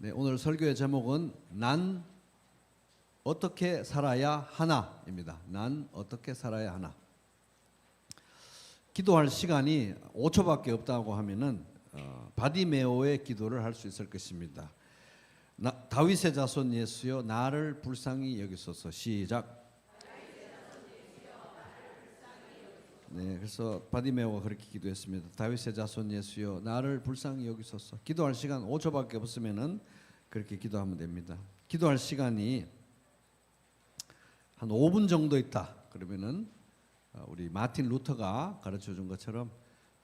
네, 오늘 설교의 제목은 난 어떻게 살아야 하나입니다. 난 어떻게 살아야 하나. 기도할 시간이 5초밖에 없다고 하면은 바디메오의 기도를 할 수 있을 것입니다. 다윗의 자손 예수여 나를 불쌍히 여기소서. 시작. 네, 그래서 바디메오가 그렇게 기도했습니다. 다윗의 자손 예수여 나를 불쌍히 여기소서. 기도할 시간 5초밖에 없으면은 그렇게 기도하면 됩니다. 기도할 시간이 한 5분 정도 있다. 그러면은 우리 마틴 루터가 가르쳐 준 것처럼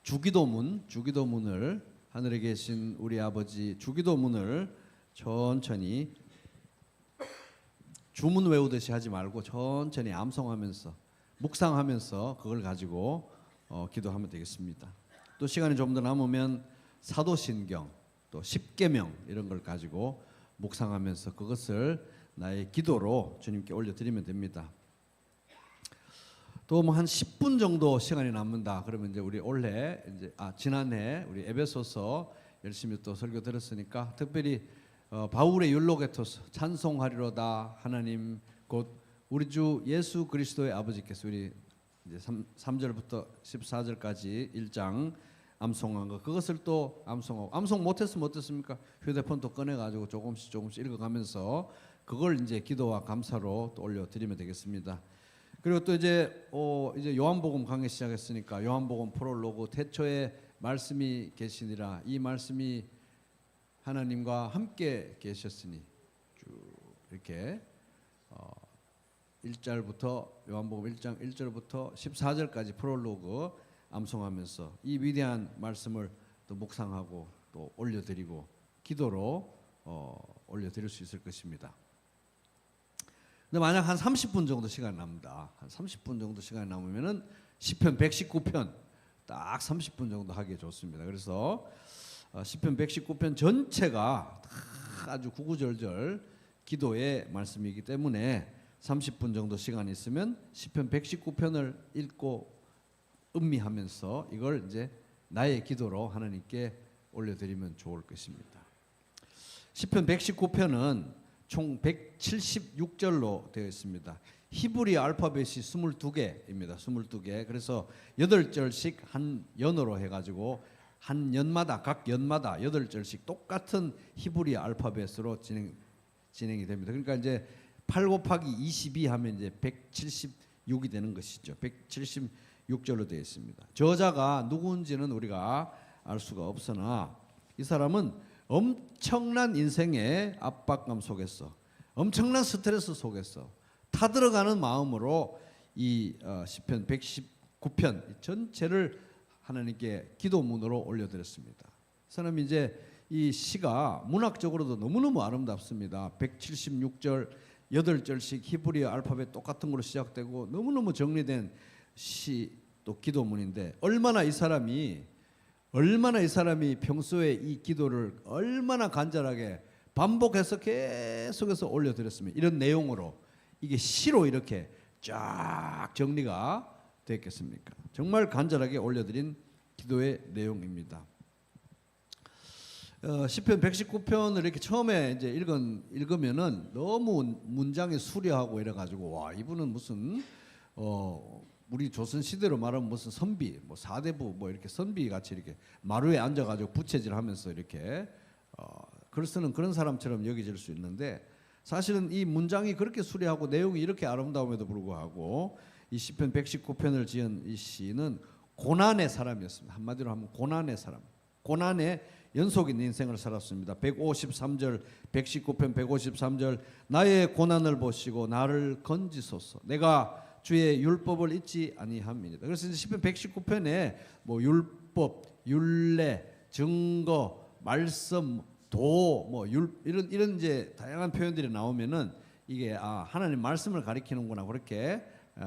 주기도문을 하늘에 계신 우리 아버지 주기도문을 천천히 주문 외우듯이 하지 말고 천천히 암송하면서 묵상하면서 그걸 가지고 기도하면 되겠습니다. 또 시간이 좀 더 남으면 사도신경 또 십계명 이런 걸 가지고 묵상하면서 그것을 나의 기도로 주님께 올려드리면 됩니다. 또 뭐 한 10분 정도 시간이 남는다. 그러면 이제 우리 올해 지난해 우리 에베소서 열심히 또 설교 들었으니까 특별히 바울의 율로게토스 찬송하리로다 하나님 곧 우리 주 예수 그리스도의 아버지께서 우리 이제 3절부터 14절까지 1장 암송한 거 그것을 또 암송하고 암송 못했으면 어떻습니까? 휴대폰 또 꺼내가지고 조금씩 읽어가면서 그걸 이제 기도와 감사로 또 올려드리면 되겠습니다. 그리고 또 이제 요한복음 강의 시작했으니까 요한복음 프롤로그 태초에 말씀이 계시니라 이 말씀이 하나님과 함께 계셨으니 쭉 이렇게 1절부터 요한복음 1장 1절부터 14절까지 프롤로그 암송하면서 이 위대한 말씀을 또 묵상하고 또 올려드리고 기도로 올려드릴 수 있을 것입니다. 근데 만약 한 30분 정도 시간이 남는다. 한 30분 정도 시간이 남으면은 시편 119편 딱 30분 정도 하기에 좋습니다. 그래서 시편 119편 전체가 아주 구구절절 기도의 말씀이기 때문에 30분 정도 시간이 있으면 시편 119편을 읽고 음미하면서 이걸 이제 나의 기도로 하나님께 올려드리면 좋을 것입니다. 시편 119편은 총 176절로 되어 있습니다. 히브리 알파벳이 22개입니다. 22개. 그래서 8절씩 한 연으로 해가지고 한 연마다 각 연마다 8절씩 똑같은 히브리 알파벳으로 진행이 됩니다. 그러니까 이제 8 곱하기 22 하면 이제 176이 되는 것이죠. 176절로 되어 있습니다. 저자가 누구인지는 우리가 알 수가 없으나 이 사람은 엄청난 인생의 압박감 속에서 엄청난 스트레스 속에서 타들어가는 마음으로 이 시편 119편 전체를 하나님께 기도문으로 올려드렸습니다. 이 사람이 이제 이 시가 문학적으로도 너무너무 아름답습니다. 176절 8절씩 히브리 알파벳 똑같은 걸로 시작되고 너무너무 정리된 시 또 기도문인데 얼마나 이 사람이 평소에 이 기도를 얼마나 간절하게 반복해서 계속해서 올려드렸으면 이런 내용으로 이게 시로 이렇게 쫙 정리가 됐겠습니까? 정말 간절하게 올려드린 기도의 내용입니다. 시편 119편을 이렇게 처음에 이제 읽으면은 너무 문장이 수려하고 이래가지고 와 이분은 무슨 우리 조선 시대로 말하면 무슨 선비, 뭐 사대부 뭐 이렇게 선비 같이 이렇게 마루에 앉아가지고 부채질하면서 이렇게 글 쓰는 그런 사람처럼 여겨질 수 있는데 사실은 이 문장이 그렇게 수려하고 내용이 이렇게 아름다움에도 불구하고 이 시편 119편을 지은 이 시는 고난의 사람이었습니다. 한마디로 하면 고난의 사람, 고난의 연속 있는 인생을 살았습니다. 153절 119편 153절 나의 고난을 보시고 나를 건지소서 내가 주의 율법을 잊지 아니함이니이다. 그래서 이제 시편 119편에 뭐 율법, 율례, 증거, 말씀, 도 뭐 이런 이제 다양한 표현들이 나오면은 이게 하나님 말씀을 가리키는구나 그렇게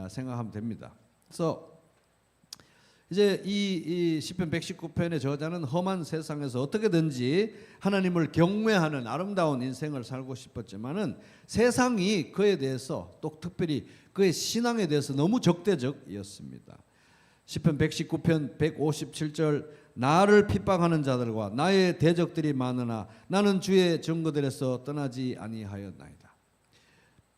생각하면 됩니다. 그래서 이제 이 시편 119편의 저자는 험한 세상에서 어떻게든지 하나님을 경외하는 아름다운 인생을 살고 싶었지만은 세상이 그에 대해서 또 특별히 그의 신앙에 대해서 너무 적대적이었습니다. 시편 119편 157절 나를 핍박하는 자들과 나의 대적들이 많으나 나는 주의 증거들에서 떠나지 아니하였나이다.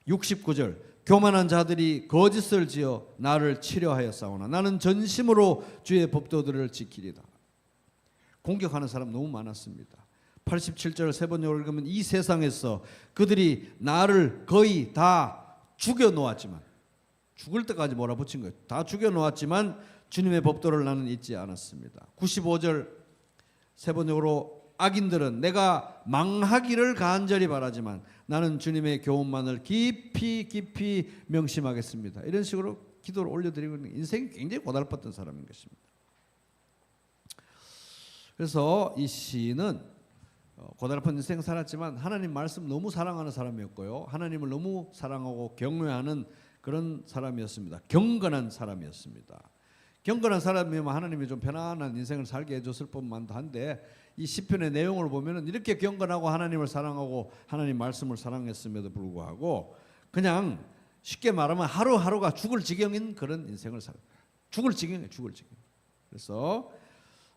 69절 교만한 자들이 거짓을 지어 나를 치려하였사오나 나는 전심으로 주의 법도들을 지키리다. 공격하는 사람 너무 많았습니다. 87절 세 번역을 읽으면 이 세상에서 그들이 나를 거의 다 죽여 놓았지만, 죽을 때까지 몰아붙인 거예요. 다 죽여 놓았지만 주님의 법도를 나는 잊지 않았습니다. 95절 세 번역으로 악인들은 내가 망하기를 간절히 바라지만 나는 주님의 교훈만을 깊이 깊이 명심하겠습니다. 이런 식으로 기도를 올려드리고 있는, 인생이 굉장히 고달팠던 사람인 것입니다. 그래서 이 시인은 고달픈 인생 살았지만 하나님 말씀 너무 사랑하는 사람이었고요, 하나님을 너무 사랑하고 경외하는 그런 사람이었습니다. 경건한 사람이었습니다. 경건한 사람이면 하나님이 좀 편안한 인생을 살게 해줬을 법만도 한데, 이 시편의 내용을 보면은 이렇게 경건하고 하나님을 사랑하고 하나님 말씀을 사랑했음에도 불구하고 그냥 쉽게 말하면 하루하루가 죽을 지경인 그런 인생을 살아요. 죽을 지경이에요, 죽을 지경. 그래서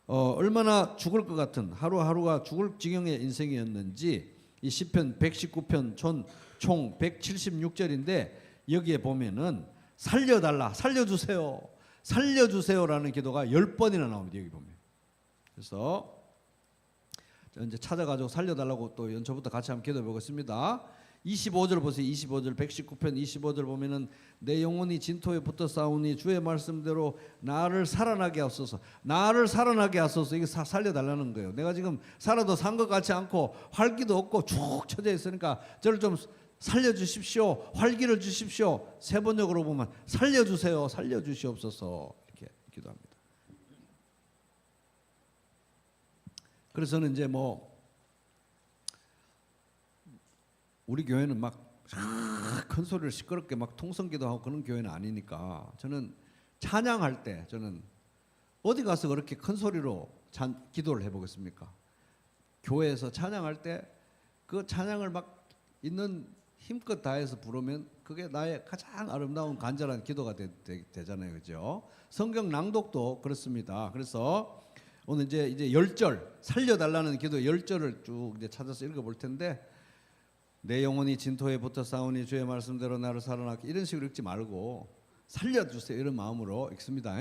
얼마나 죽을 것 같은 하루하루가 죽을 지경의 인생이었는지 이 시편 119편 총 176절인데 여기에 보면은 살려달라, 살려주세요, 살려주세요라는 기도가 10번이나 나옵니다. 여기 보면. 그래서 이제 찾아가지고 살려달라고 또 연초부터 같이 한번 기도해 보겠습니다. 25절 보세요. 25절 119편 25절 보면은 내 영혼이 진토에 붙어 싸우니 주의 말씀대로 나를 살아나게 하소서. 나를 살아나게 하소서. 이게 살려달라는 거예요. 내가 지금 살아도 산 것 같지 않고 활기도 없고 축 처져 있으니까 저를 좀 살려주십시오, 활기를 주십시오. 세 번역으로 보면 살려주세요, 살려주시옵소서 이렇게 기도합니다. 그래서 저는 이제 우리 교회는 막 큰 소리를 시끄럽게 막 통성기도 하고 그런 교회는 아니니까 저는 찬양할 때 저는 어디 가서 그렇게 큰 소리로 기도를 해보겠습니까? 교회에서 찬양할 때 그 찬양을 막 있는 힘껏 다해서 부르면 그게 나의 가장 아름다운 간절한 기도가 되잖아요, 그죠? 성경 낭독도 그렇습니다. 그래서 오늘 이제 10절 살려달라는 기도 10절을 쭉 이제 찾아서 읽어볼 텐데, 내 영혼이 진토에 붙어 싸우니 주의 말씀대로 나를 살아나게, 이런 식으로 읽지 말고 살려주세요 이런 마음으로 읽습니다.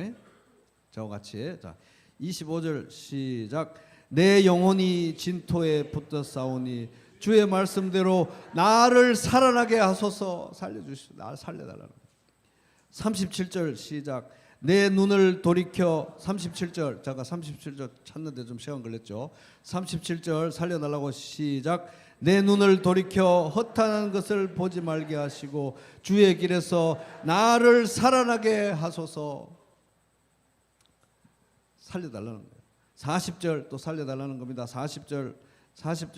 저와 같이. 자, 25절 시작. 내 영혼이 진토에 붙어 싸우니 주의 말씀대로 나를 살아나게 하소서. 살려주시오, 나를 살려달라는. 37절 시작. 내 눈을 돌이켜. 37절 잠깐 37절 찾는데 좀 시간 걸렸죠. 37절 살려달라고 시작. 내 눈을 돌이켜 허탄한 것을 보지 말게 하시고 주의 길에서 나를 살아나게 하소서. 살려달라는 거예요. 40절 또 살려달라는 겁니다. 40절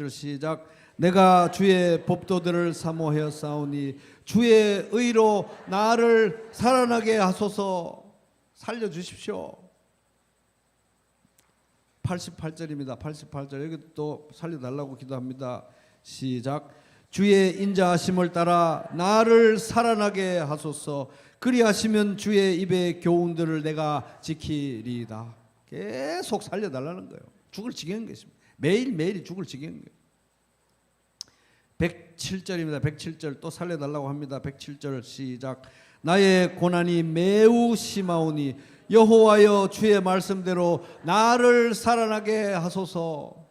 시작. 내가 주의 법도들을 사모하여 싸우니 주의 의로 나를 살아나게 하소서. 살려주십시오. 88절입니다. 88절 여기 또 살려달라고 기도합니다. 시작. 주의 인자하심을 따라 나를 살아나게 하소서. 그리하시면 주의 입의 교훈들을 내가 지키리이다. 계속 살려달라는 거예요. 죽을 지경인 것입니다. 매일매일이 죽을 지경인 거예요. 107절입니다. 107절 또 살려달라고 합니다. 107절 시작. 나의 고난이 매우 심하오니 여호와여 주의 말씀대로 나를 살아나게 하소서.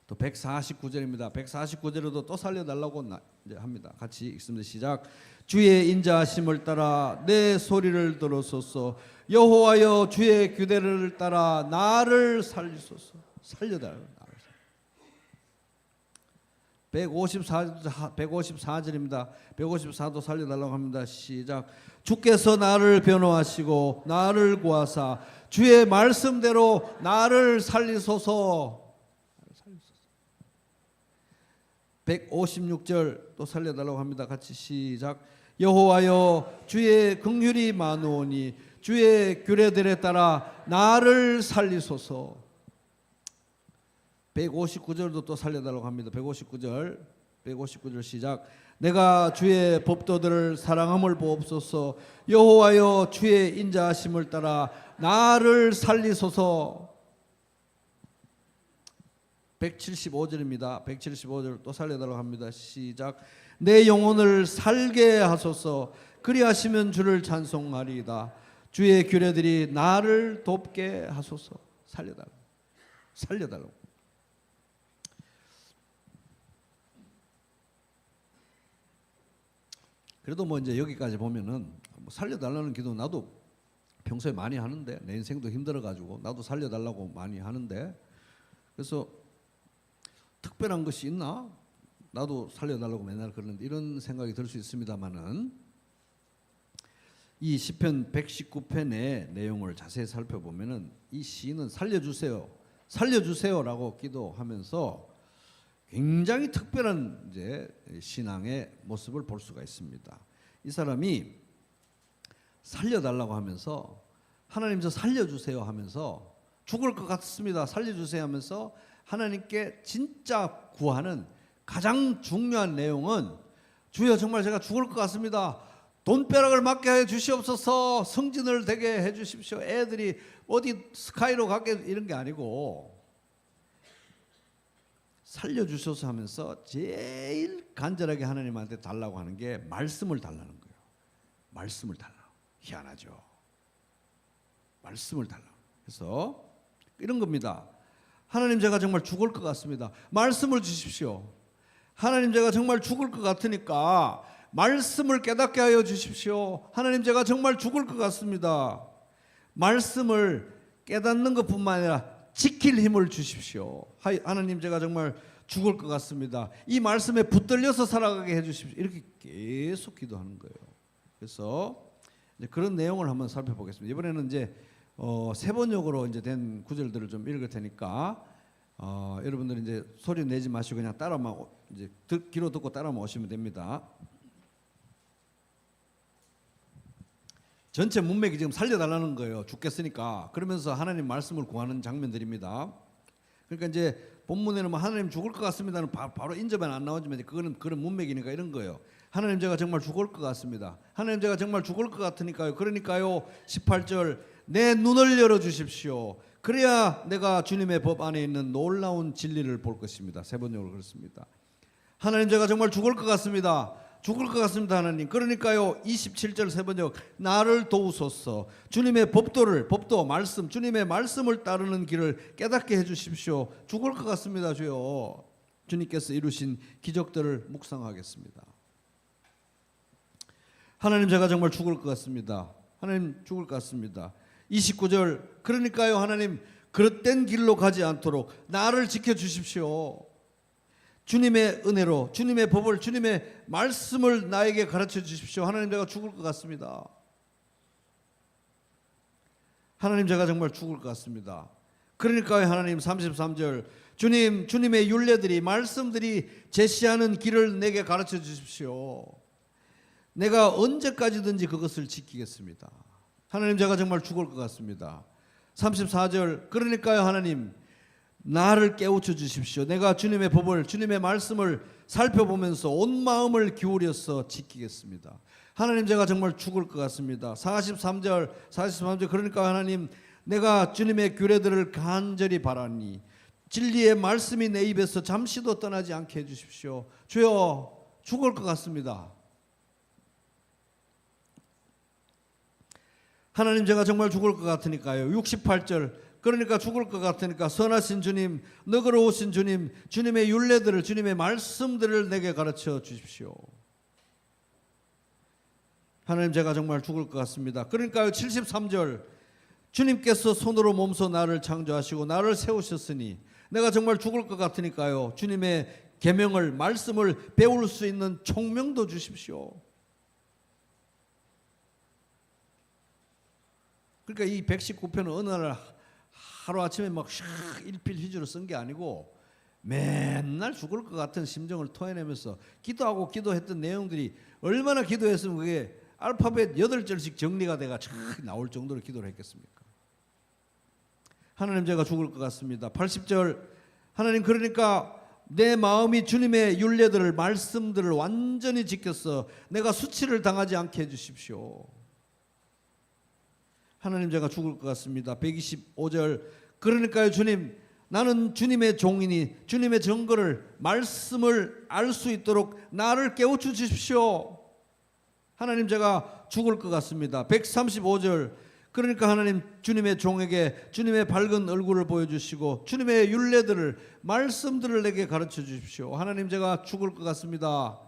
또 149절입니다. 149절에도 또 살려달라고 합니다. 같이 읽습니다. 시작. 주의 인자하심을 따라 내 소리를 들으소서. 여호와여 주의 규례를 따라 나를 살리소서. 살려달라. 154절입니다. 154도 살려달라고 합니다. 시작. 주께서 나를 변호하시고 나를 구하사 주의 말씀대로 나를 살리소서. 156절 또 살려달라고 합니다. 같이 시작. 여호와여 주의 긍휼이 많으오니 주의 규례들에 따라 나를 살리소서. 159절도 또 살려달라고 합니다. 159절 159절 시작. 내가 주의 법도들을 사랑함을 보옵소서. 여호와여 주의 인자하심을 따라 나를 살리소서. 175절입니다. 175절 또 살려달라고 합니다. 시작. 내 영혼을 살게 하소서. 그리하시면 주를 찬송하리이다. 주의 규례들이 나를 돕게 하소서. 살려달라고. 그래도 뭐 이제 여기까지 보면은 뭐 살려달라는 기도 나도 평소에 많이 하는데, 내 인생도 힘들어가지고 나도 살려달라고 많이 하는데, 그래서 특별한 것이 있나? 나도 살려달라고 맨날 그러는데 이런 생각이 들 수 있습니다만은, 이 시편 119편의 내용을 자세히 살펴보면은 이 시인은 살려주세요라고 기도하면서 굉장히 특별한 이제 신앙의 모습을 볼 수가 있습니다. 이 사람이 살려달라고 하면서, 하나님 저 살려주세요 하면서, 죽을 것 같습니다 살려주세요 하면서 하나님께 진짜 구하는 가장 중요한 내용은, 주여 정말 제가 죽을 것 같습니다, 돈벼락을 맞게 해 주시옵소서, 성진을 되게 해 주십시오, 애들이 어디 스카이로 가게, 이런 게 아니고 살려주셔서 하면서 제일 간절하게 하나님한테 달라고 하는 게 말씀을 달라는 거예요. 말씀을 달라고. 희한하죠. 말씀을 달라고. 그래서 이런 겁니다. 하나님 제가 정말 죽을 것 같습니다, 말씀을 주십시오. 하나님 제가 정말 죽을 것 같으니까 말씀을 깨닫게 하여 주십시오. 하나님 제가 정말 죽을 것 같습니다, 말씀을 깨닫는 것뿐만 아니라 지킬 힘을 주십시오. 하나님 제가 정말 죽을 것 같습니다, 이 말씀에 붙들려서 살아가게 해주십시오. 이렇게 계속 기도하는 거예요. 그래서 이제 그런 내용을 한번 살펴보겠습니다. 이번에는 이제 세 번역으로 이제 된 구절들을 좀 읽을 테니까 여러분들이 이제 소리 내지 마시고 그냥 따라만, 이제 귀로 듣고 따라만 오시면 됩니다. 전체 문맥이 지금 살려달라는 거예요. 죽겠으니까. 그러면서 하나님 말씀을 구하는 장면들입니다. 그러니까 이제 본문에는 뭐 하나님 죽을 것 같습니다는 바로 인접은 안 나오지만, 그거는 그런 문맥이니까 이런 거예요. 하나님 제가 정말 죽을 것 같습니다, 하나님 제가 정말 죽을 것 같으니까요, 그러니까요 18절 내 눈을 열어주십시오. 그래야 내가 주님의 법 안에 있는 놀라운 진리를 볼 것입니다. 세 번역으로 그렇습니다. 하나님 제가 정말 죽을 것 같습니다, 하나님. 그러니까요 27절 세 번역 나를 도우소서. 주님의 법도 말씀, 주님의 말씀을 따르는 길을 깨닫게 해주십시오. 죽을 것 같습니다 주여. 주님께서 이루신 기적들을 묵상하겠습니다. 하나님 제가 정말 죽을 것 같습니다, 하나님 죽을 것 같습니다. 29절 그러니까요 하나님 그릇된 길로 가지 않도록 나를 지켜주십시오. 주님의 은혜로, 주님의 법을, 주님의 말씀을 나에게 가르쳐 주십시오. 하나님 제가 죽을 것 같습니다, 하나님 제가 정말 죽을 것 같습니다. 그러니까요 하나님 33절 주님의 율례들이, 말씀들이 제시하는 길을 내게 가르쳐 주십시오. 내가 언제까지든지 그것을 지키겠습니다. 하나님 제가 정말 죽을 것 같습니다. 34절 그러니까요 하나님 나를 깨우쳐 주십시오. 내가 주님의 법을, 주님의 말씀을 살펴보면서 온 마음을 기울여서 지키겠습니다. 하나님 제가 정말 죽을 것 같습니다. 43절 그러니까 하나님 내가 주님의 규례들을 간절히 바라니 진리의 말씀이 내 입에서 잠시도 떠나지 않게 해주십시오. 주여 죽을 것 같습니다, 하나님 제가 정말 죽을 것 같으니까요. 68절 그러니까 죽을 것 같으니까 선하신 주님, 너그러우신 주님, 주님의 율례들을, 주님의 말씀들을 내게 가르쳐 주십시오. 하나님 제가 정말 죽을 것 같습니다. 그러니까 73절 주님께서 손으로 몸소 나를 창조하시고 나를 세우셨으니 내가 정말 죽을 것 같으니까요 주님의 계명을, 말씀을 배울 수 있는 총명도 주십시오. 그러니까 이 119편은 어느 날 하루아침에 막 일필휘주로 쓴 게 아니고 맨날 죽을 것 같은 심정을 토해내면서 기도하고 기도했던 내용들이, 얼마나 기도했으면 그게 알파벳 8절씩 정리가 돼가 쫙 나올 정도로 기도를 했겠습니까? 하나님 제가 죽을 것 같습니다. 80절 하나님 그러니까 내 마음이 주님의 율례들을 말씀들을 완전히 지켜서 내가 수치를 당하지 않게 해주십시오. 하나님 제가 죽을 것 같습니다. 125절 그러니까요 주님 나는 주님의 종이니 주님의 증거를 말씀을 알 수 있도록 나를 깨워주십시오. 하나님 제가 죽을 것 같습니다. 135절 그러니까 하나님 주님의 종에게 주님의 밝은 얼굴을 보여주시고 주님의 율례들을 말씀들을 내게 가르쳐 주십시오. 하나님 제가 죽을 것 같습니다.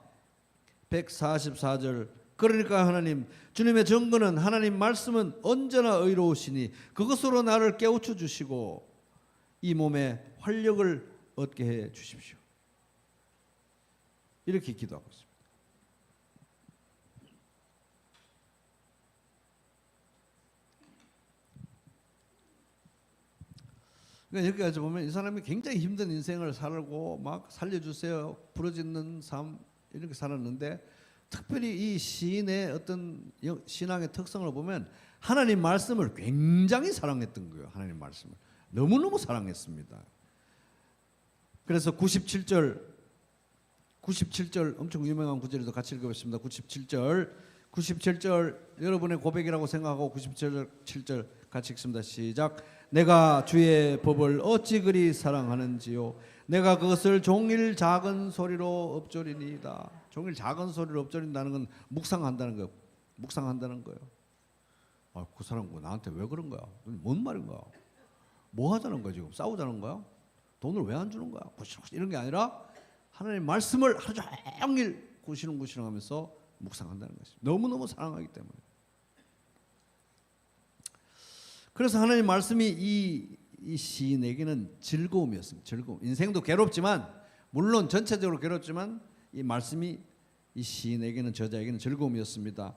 144절 그러니까 하나님 주님의 증거는 하나님 말씀은 언제나 의로우시니 그것으로 나를 깨우쳐 주시고 이 몸에 활력을 얻게 해 주십시오. 이렇게 기도하고 있습니다. 그러니까 여기까지 보면 이 사람이 굉장히 힘든 인생을 살고 막 살려주세요 부르짖는 삶 이렇게 살았는데 특별히 이 시인의 어떤 신앙의 특성을 보면 하나님 말씀을 굉장히 사랑했던 거예요. 하나님 말씀을 너무너무 사랑했습니다. 그래서 97절 엄청 유명한 구절에도 같이 읽어보겠습니다. 97절 여러분의 고백이라고 생각하고 97절 같이 읽습니다. 시작. 내가 주의 법을 어찌 그리 사랑하는지요 내가 그것을 종일 작은 소리로 읊조리니이다. 종일 작은 소리로 읊조린다는 건 묵상한다는 거예요. 묵상한다는 거예요. 아, 그 사람 나한테 왜 그런 거야? 뭔 말인 거야? 뭐 하자는 거야 지금? 싸우자는 거야? 돈을 왜 안 주는 거야? 이런 게 아니라 하나님 말씀을 하루 종일 구시렁구시렁 하면서 묵상한다는 것입니다. 너무너무 사랑하기 때문에. 그래서 하나님 말씀이 이 시인에게는 즐거움이었습니다. 즐거움. 인생도 괴롭지만 물론 전체적으로 괴롭지만 이 말씀이 이 시인에게는 저자에게는 즐거움이었습니다.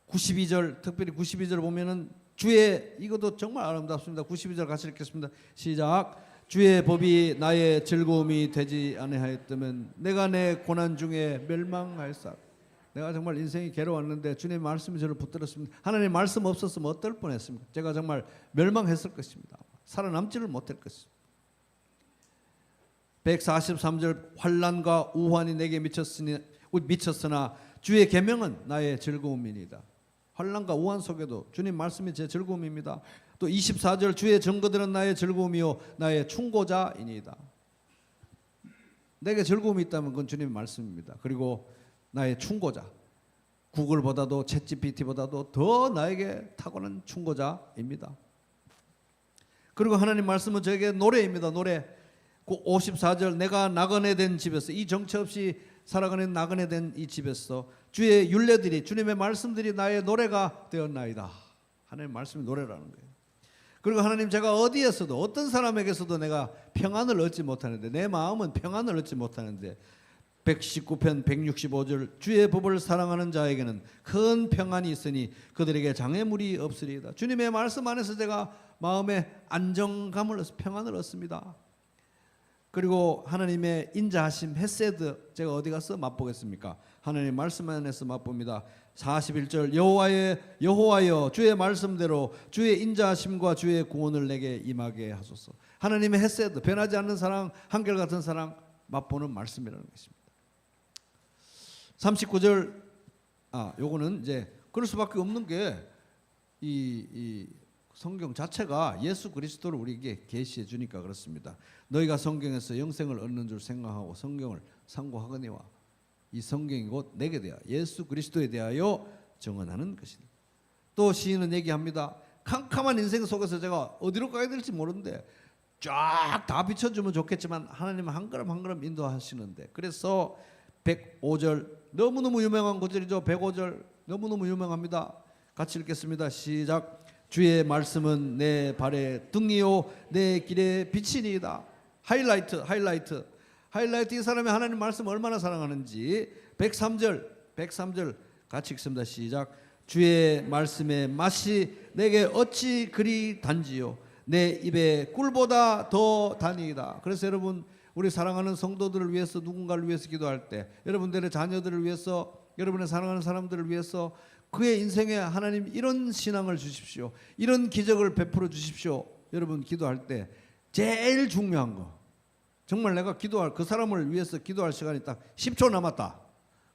92절 특별히 92절 보면은 주의 이것도 정말 아름답습니다. 92절 같이 읽겠습니다. 시작. 주의 법이 나의 즐거움이 되지 아니하였다면 내가 내 고난 중에 멸망하였사. 내가 정말 인생이 괴로웠는데 주님의 말씀이 저를 붙들었습니다. 하나님 말씀 없었으면 어떨 뻔했습니까? 제가 정말 멸망했을 것입니다. 살아남지를 못할 것입니다. 143절 환난과 우환이 내게 미쳤으나 주의 계명은 나의 즐거움이니이다. 환난과 우환 속에도 주님 말씀이 제 즐거움입니다. 또 24절 주의 증거들은 나의 즐거움이요 나의 충고자이니이다. 내게 즐거움이 있다면 그건 주님의 말씀입니다. 그리고 나의 충고자, 구글보다도 챗GPT보다도 더 나에게 탁월한 충고자입니다. 그리고 하나님 말씀은 저에게 노래입니다. 노래. 54절 내가 나그네 된 집에서 이 정처 없이 살아가는 나그네 된 이 집에서 주의 율례들이 주님의 말씀들이 나의 노래가 되었나이다. 하나님 말씀이 노래라는 거예요. 그리고 하나님 제가 어디에서도 어떤 사람에게서도 내가 평안을 얻지 못하는데 내 마음은 평안을 얻지 못하는데 119편 165절 주의 법을 사랑하는 자에게는 큰 평안이 있으니 그들에게 장애물이 없으리이다. 주님의 말씀 안에서 제가 마음에 안정감을 평안을 얻습니다. 그리고 하나님의 인자하심 헤세드 제가 어디 가서 맛보겠습니까? 하나님 말씀 안에서 맛봅니다. 41절 여호와여 주의 말씀대로 주의 인자하심과 주의 구원을 내게 임하게 하소서. 하나님의 헤세드 변하지 않는 사랑 한결같은 사랑 맛보는 말씀이라는 것입니다. 39절 요거는 이제 그럴 수밖에 없는 게 이 성경 자체가 예수 그리스도를 우리에게 계시해 주니까 그렇습니다. 너희가 성경에서 영생을 얻는 줄 생각하고 성경을 상고하거니와 이 성경이 곧 내게 대하여 예수 그리스도에 대하여 증언하는 것이다. 또 시인은 얘기합니다. 캄캄한 인생 속에서 제가 어디로 가야 될지 모르는데 쫙 다 비춰주면 좋겠지만 하나님은 한 걸음 한 걸음 인도하시는데 그래서 105절 너무너무 유명한 구절이죠. 105절 너무너무 유명합니다. 같이 읽겠습니다. 시작. 주의 말씀은 내 발의 등이요 내 길의 빛이니이다. 하이라이트 이 사람이 하나님 말씀 얼마나 사랑하는지 103절 같이 읽습니다. 시작. 주의 말씀의 맛이 내게 어찌 그리 단지요 내 입에 꿀보다 더 단이다. 그래서 여러분 우리 사랑하는 성도들을 위해서 누군가를 위해서 기도할 때 여러분들의 자녀들을 위해서 여러분의 사랑하는 사람들을 위해서 그의 인생에 하나님 이런 신앙을 주십시오. 이런 기적을 베풀어 주십시오. 여러분 기도할 때 제일 중요한 거 정말 내가 기도할 그 사람을 위해서 기도할 시간이 딱 10초 남았다.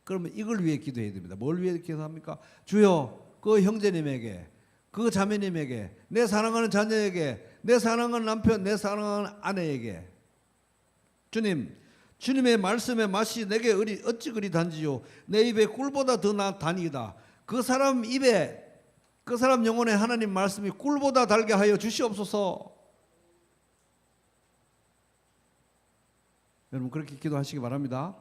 그러면 이걸 위해 기도해야 됩니다. 뭘 위해 기도합니까? 주여, 그 형제님에게, 그 자매님에게, 내 사랑하는 자녀에게, 내 사랑하는 남편, 내 사랑하는 아내에게, 주님, 주님의 말씀의 맛이 내게 어찌 그리 단지요. 내 입에 꿀보다 더 단이다. 그 사람 입에, 그 사람 영혼에 하나님 말씀이 꿀보다 달게 하여 주시옵소서. 여러분 그렇게 기도하시기 바랍니다.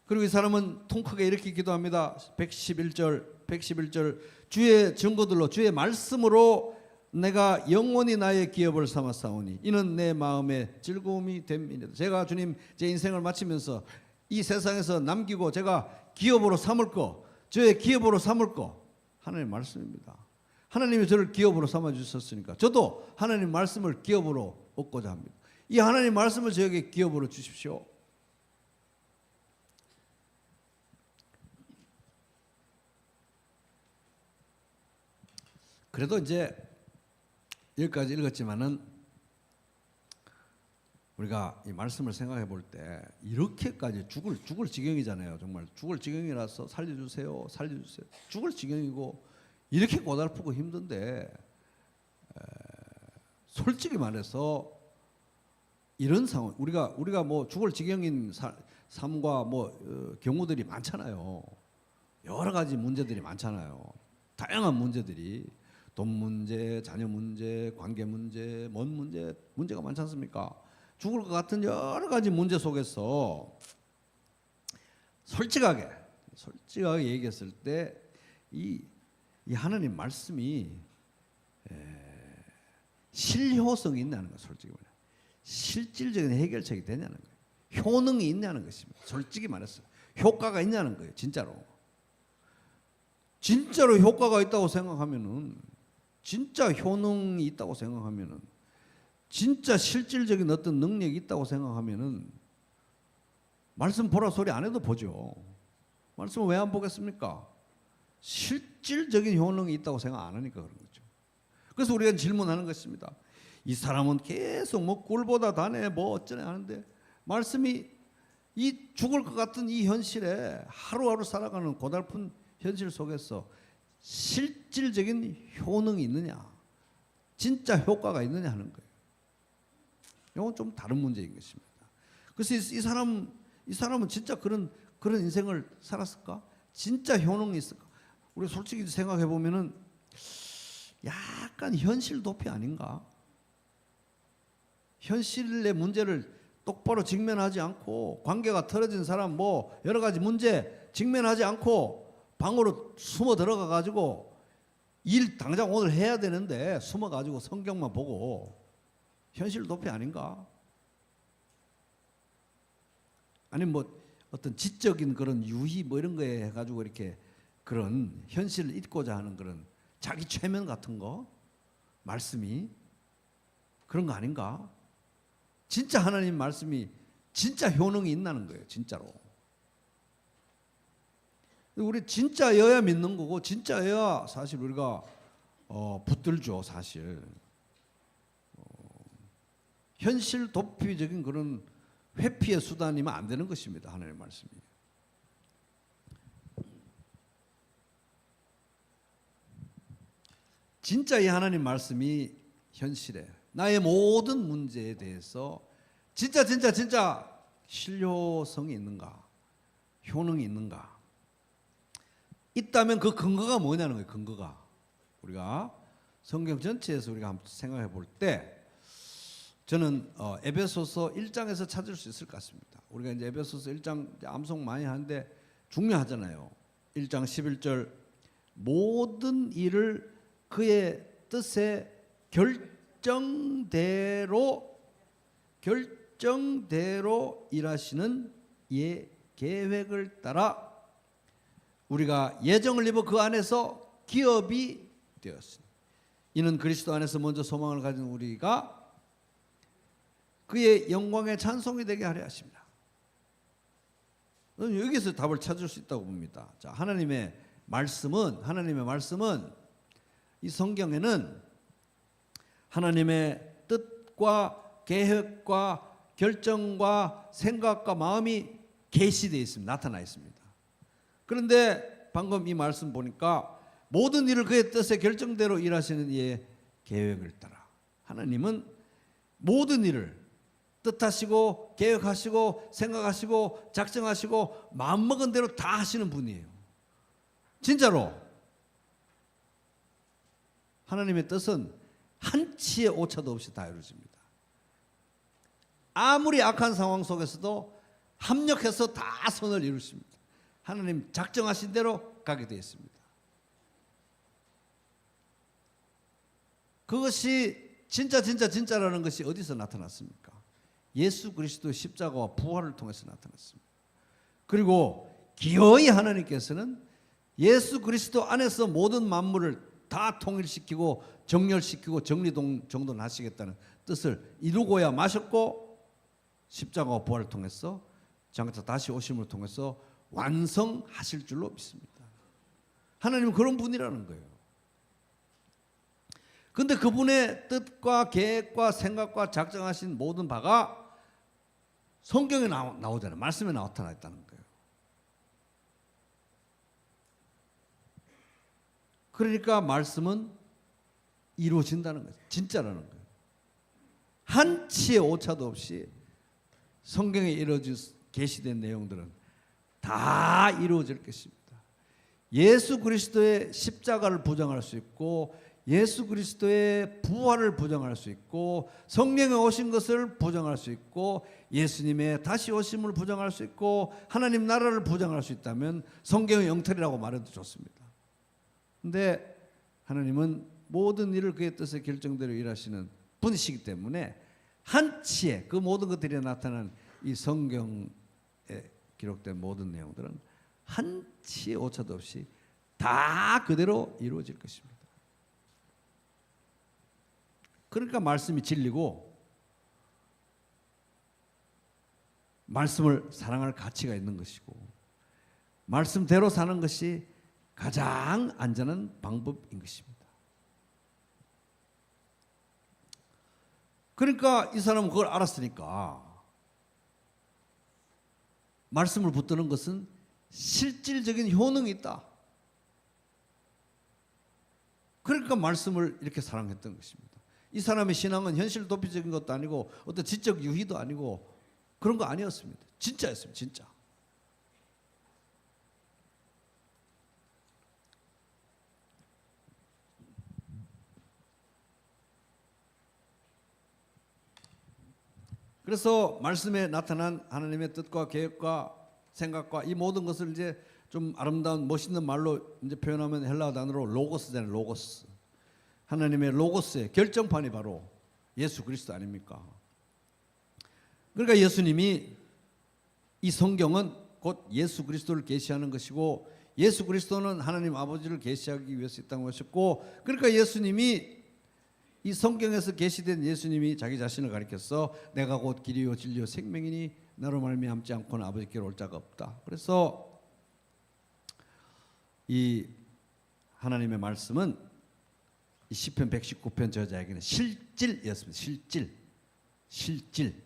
그리고 이 사람은 통 크게 이렇게 기도합니다. 111절 주의 증거들로 주의 말씀으로 내가 영원히 나의 기업을 삼았사오니 이는 내 마음의 즐거움이 됨이니라. 제가 주님 제 인생을 마치면서 이 세상에서 남기고 제가 기업으로 삼을 거, 저의 기업으로 삼을 거 하나님의 말씀입니다. 하나님이 저를 기업으로 삼아 주셨으니까 저도 하나님 말씀을 기업으로 얻고자 합니다. 이 하나님 말씀을 저에게 기업으로 주십시오. 그래도 이제 여기까지 읽었지만은 우리가 이 말씀을 생각해 볼 때 이렇게까지 죽을 지경이잖아요. 정말 죽을 지경이라서 살려주세요. 죽을 지경이고 이렇게 고달프고 힘든데 솔직히 말해서 이런 상황 우리가 뭐 죽을 지경인 삶과 뭐 경우들이 많잖아요. 여러 가지 문제들이 많잖아요. 다양한 문제들이 돈 문제, 자녀 문제, 관계 문제, 뭔 문제가 많지 않습니까? 죽을 것 같은 여러 가지 문제 속에서 솔직하게 얘기했을 때 이 하나님 말씀이 실효성이 있냐는 거예요. 솔직히 말해 실질적인 해결책이 되냐는 거예요. 효능이 있냐는 것입니다. 솔직히 말해서 효과가 있냐는 거예요. 진짜로 효과가 있다고 생각하면은, 진짜 효능이 있다고 생각하면은, 진짜 실질적인 어떤 능력이 있다고 생각하면은 말씀 보라 소리 안 해도 보죠. 말씀을 왜 안 보겠습니까? 실질적인 효능이 있다고 생각 안 하니까 그런 거죠. 그래서 우리가 질문하는 것입니다. 이 사람은 계속 뭐 꿀보다 다네 뭐 어쩌네 하는데 말씀이 이 죽을 것 같은 이 현실에 하루하루 살아가는 고달픈 현실 속에서 실질적인 효능이 있느냐, 진짜 효과가 있느냐 하는 거예요. 이건 좀 다른 문제인 것입니다. 그래서 이 사람은 진짜 그런 인생을 살았을까? 진짜 효능이 있을까? 우리 솔직히 생각해 보면은 약간 현실 도피 아닌가? 현실의 문제를 똑바로 직면하지 않고, 관계가 틀어진 사람 뭐 여러 가지 문제 직면하지 않고 방으로 숨어 들어가 가지고 일 당장 오늘 해야 되는데 숨어 가지고 성경만 보고, 현실 도피 아닌가? 아니면 뭐 어떤 지적인 그런 유희 뭐 이런 거에 해가지고 이렇게 그런 현실을 잊고자 하는 그런 자기 최면 같은 거, 말씀이 그런 거 아닌가? 진짜 하나님 말씀이 진짜 효능이 있다는 거예요. 진짜로. 우리 진짜여야 믿는 거고, 진짜여야 사실 우리가 붙들죠. 사실 현실 도피적인 그런 회피의 수단이면 안 되는 것입니다. 하나님의 말씀이. 진짜 이 하나님 말씀이 현실에 나의 모든 문제에 대해서 진짜 실효성이 있는가, 효능이 있는가? 있다면 그 근거가 뭐냐는 거예요. 근거가 우리가 성경 전체에서 우리가 한번 생각해 볼 때, 저는 에베소서 1장에서 찾을 수 있을 것 같습니다. 우리가 이제 에베소서 1장 암송 많이 하는데 중요하잖아요. 1장 11절 모든 일을 그의 뜻에 결정대로 일하시는 예 계획을 따라 우리가 예정을 입어 그 안에서 기업이 되었으니 이는 그리스도 안에서 먼저 소망을 가진 우리가 그의 영광의 찬송이 되게 하려 하십니다. 여기서 답을 찾을 수 있다고 봅니다. 자, 하나님의 말씀은 이 성경에는 하나님의 뜻과 계획과 결정과 생각과 마음이 계시되어 있습니다. 나타나 있습니다. 그런데 방금 이 말씀 보니까 모든 일을 그의 뜻의 결정대로 일하시는 이의 계획을 따라. 하나님은 모든 일을 뜻하시고 계획하시고 생각하시고 작정하시고 마음먹은 대로 다 하시는 분이에요. 진짜로 하나님의 뜻은 한치의 오차도 없이 다 이루어집니다. 아무리 악한 상황 속에서도 합력해서 다 선을 이루십니다. 하나님 작정하신 대로 가게 되어 있습니다. 그것이 진짜라는 것이 어디서 나타났습니까? 예수 그리스도의 십자가와 부활을 통해서 나타났습니다. 그리고 기어이 하나님께서는 예수 그리스도 안에서 모든 만물을 다 통일시키고 정렬시키고 정돈하시겠다는 뜻을 이루고야 마셨고 십자가와 부활을 통해서 장차 다시 오심을 통해서 완성하실 줄로 믿습니다. 하나님은 그런 분이라는 거예요. 그런데 그분의 뜻과 계획과 생각과 작정하신 모든 바가 성경에 나오잖아요. 말씀에 나타나 있다는 거예요. 그러니까 말씀은 이루어진다는 거예요. 진짜라는 거예요. 한치의 오차도 없이 성경에 이루어진 계시된 내용들은 다 이루어질 것입니다. 예수 그리스도의 십자가를 부정할 수 있고 예수 그리스도의 부활을 부정할 수 있고 성령에 오신 것을 부정할 수 있고 예수님의 다시 오심을 부정할 수 있고 하나님 나라를 부정할 수 있다면 성경의 영털이라고 말해도 좋습니다. 그런데 하나님은 모든 일을 그의 뜻의 결정대로 일하시는 분이시기 때문에 한치의 그 모든 것들이 나타난 이 성경에 기록된 모든 내용들은 한치의 오차도 없이 다 그대로 이루어질 것입니다. 그러니까 말씀이 진리고 말씀을 사랑할 가치가 있는 것이고 말씀대로 사는 것이 가장 안전한 방법인 것입니다. 그러니까 이 사람은 그걸 알았으니까 말씀을 붙드는 것은 실질적인 효능이 있다. 그러니까 말씀을 이렇게 사랑했던 것입니다. 이 사람의 신앙은 현실 도피적인 것도 아니고 어떤 지적 유희도 아니고 그런 거 아니었습니다. 진짜였습니다. 진짜. 그래서 말씀에 나타난 하나님의 뜻과 계획과 생각과 이 모든 것을 이제 좀 아름다운 멋있는 말로 이제 표현하면 헬라어 단어로 로고스잖아요. 로고스. 하나님의 로고스의 결정판이 바로 예수 그리스도 아닙니까? 그러니까 예수님이 이 성경은 곧 예수 그리스도를 계시하는 것이고 예수 그리스도는 하나님 아버지를 계시하기 위해서 이 땅에 오셨고 그러니까 예수님이 이 성경에서 계시된 예수님이 자기 자신을 가리켜서 내가 곧 길이요 진리요 생명이니 나로 말미암지 않고는 아버지께로 올 자가 없다. 그래서 이 하나님의 말씀은 이 시편 119편 저자에게는 실질이었습니다. 실질.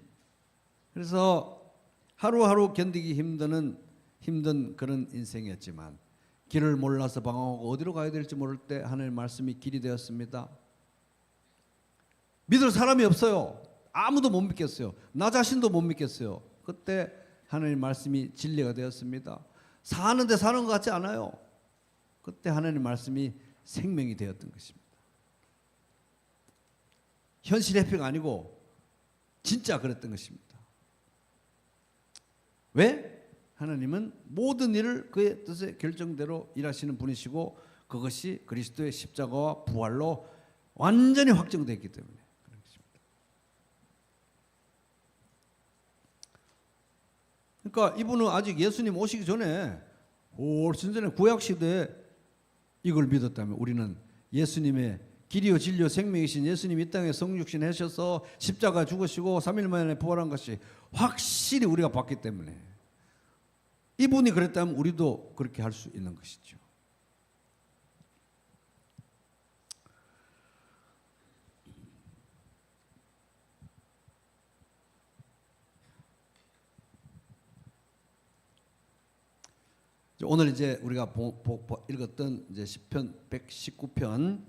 그래서 하루하루 견디기 힘든 그런 인생이었지만 길을 몰라서 방황하고 어디로 가야 될지 모를 때 하나님의 말씀이 길이 되었습니다. 믿을 사람이 없어요. 아무도 못 믿겠어요. 나 자신도 못 믿겠어요. 그때 하나님 말씀이 진리가 되었습니다. 사는데 사는 것 같지 않아요. 그때 하나님 말씀이 생명이 되었던 것입니다. 현실 회피가 아니고 진짜 그랬던 것입니다. 왜? 하나님은 모든 일을 그의 뜻의 결정대로 일하시는 분이시고 그것이 그리스도의 십자가와 부활로 완전히 확정되었기 때문에 그런 것입니다. 그러니까 이분은 아직 예수님 오시기 전에 훨씬 전에 구약시대에 이걸 믿었다면 우리는 예수님의 길이요 진리요 생명이신 예수님이 이 땅에 성육신 하셔서 십자가 죽으시고 3일 만에 부활한 것이 확실히 우리가 봤기 때문에 이분이 그랬다면 우리도 그렇게 할 수 있는 것이죠. 오늘 이제 우리가 읽었던 이제 시편 119편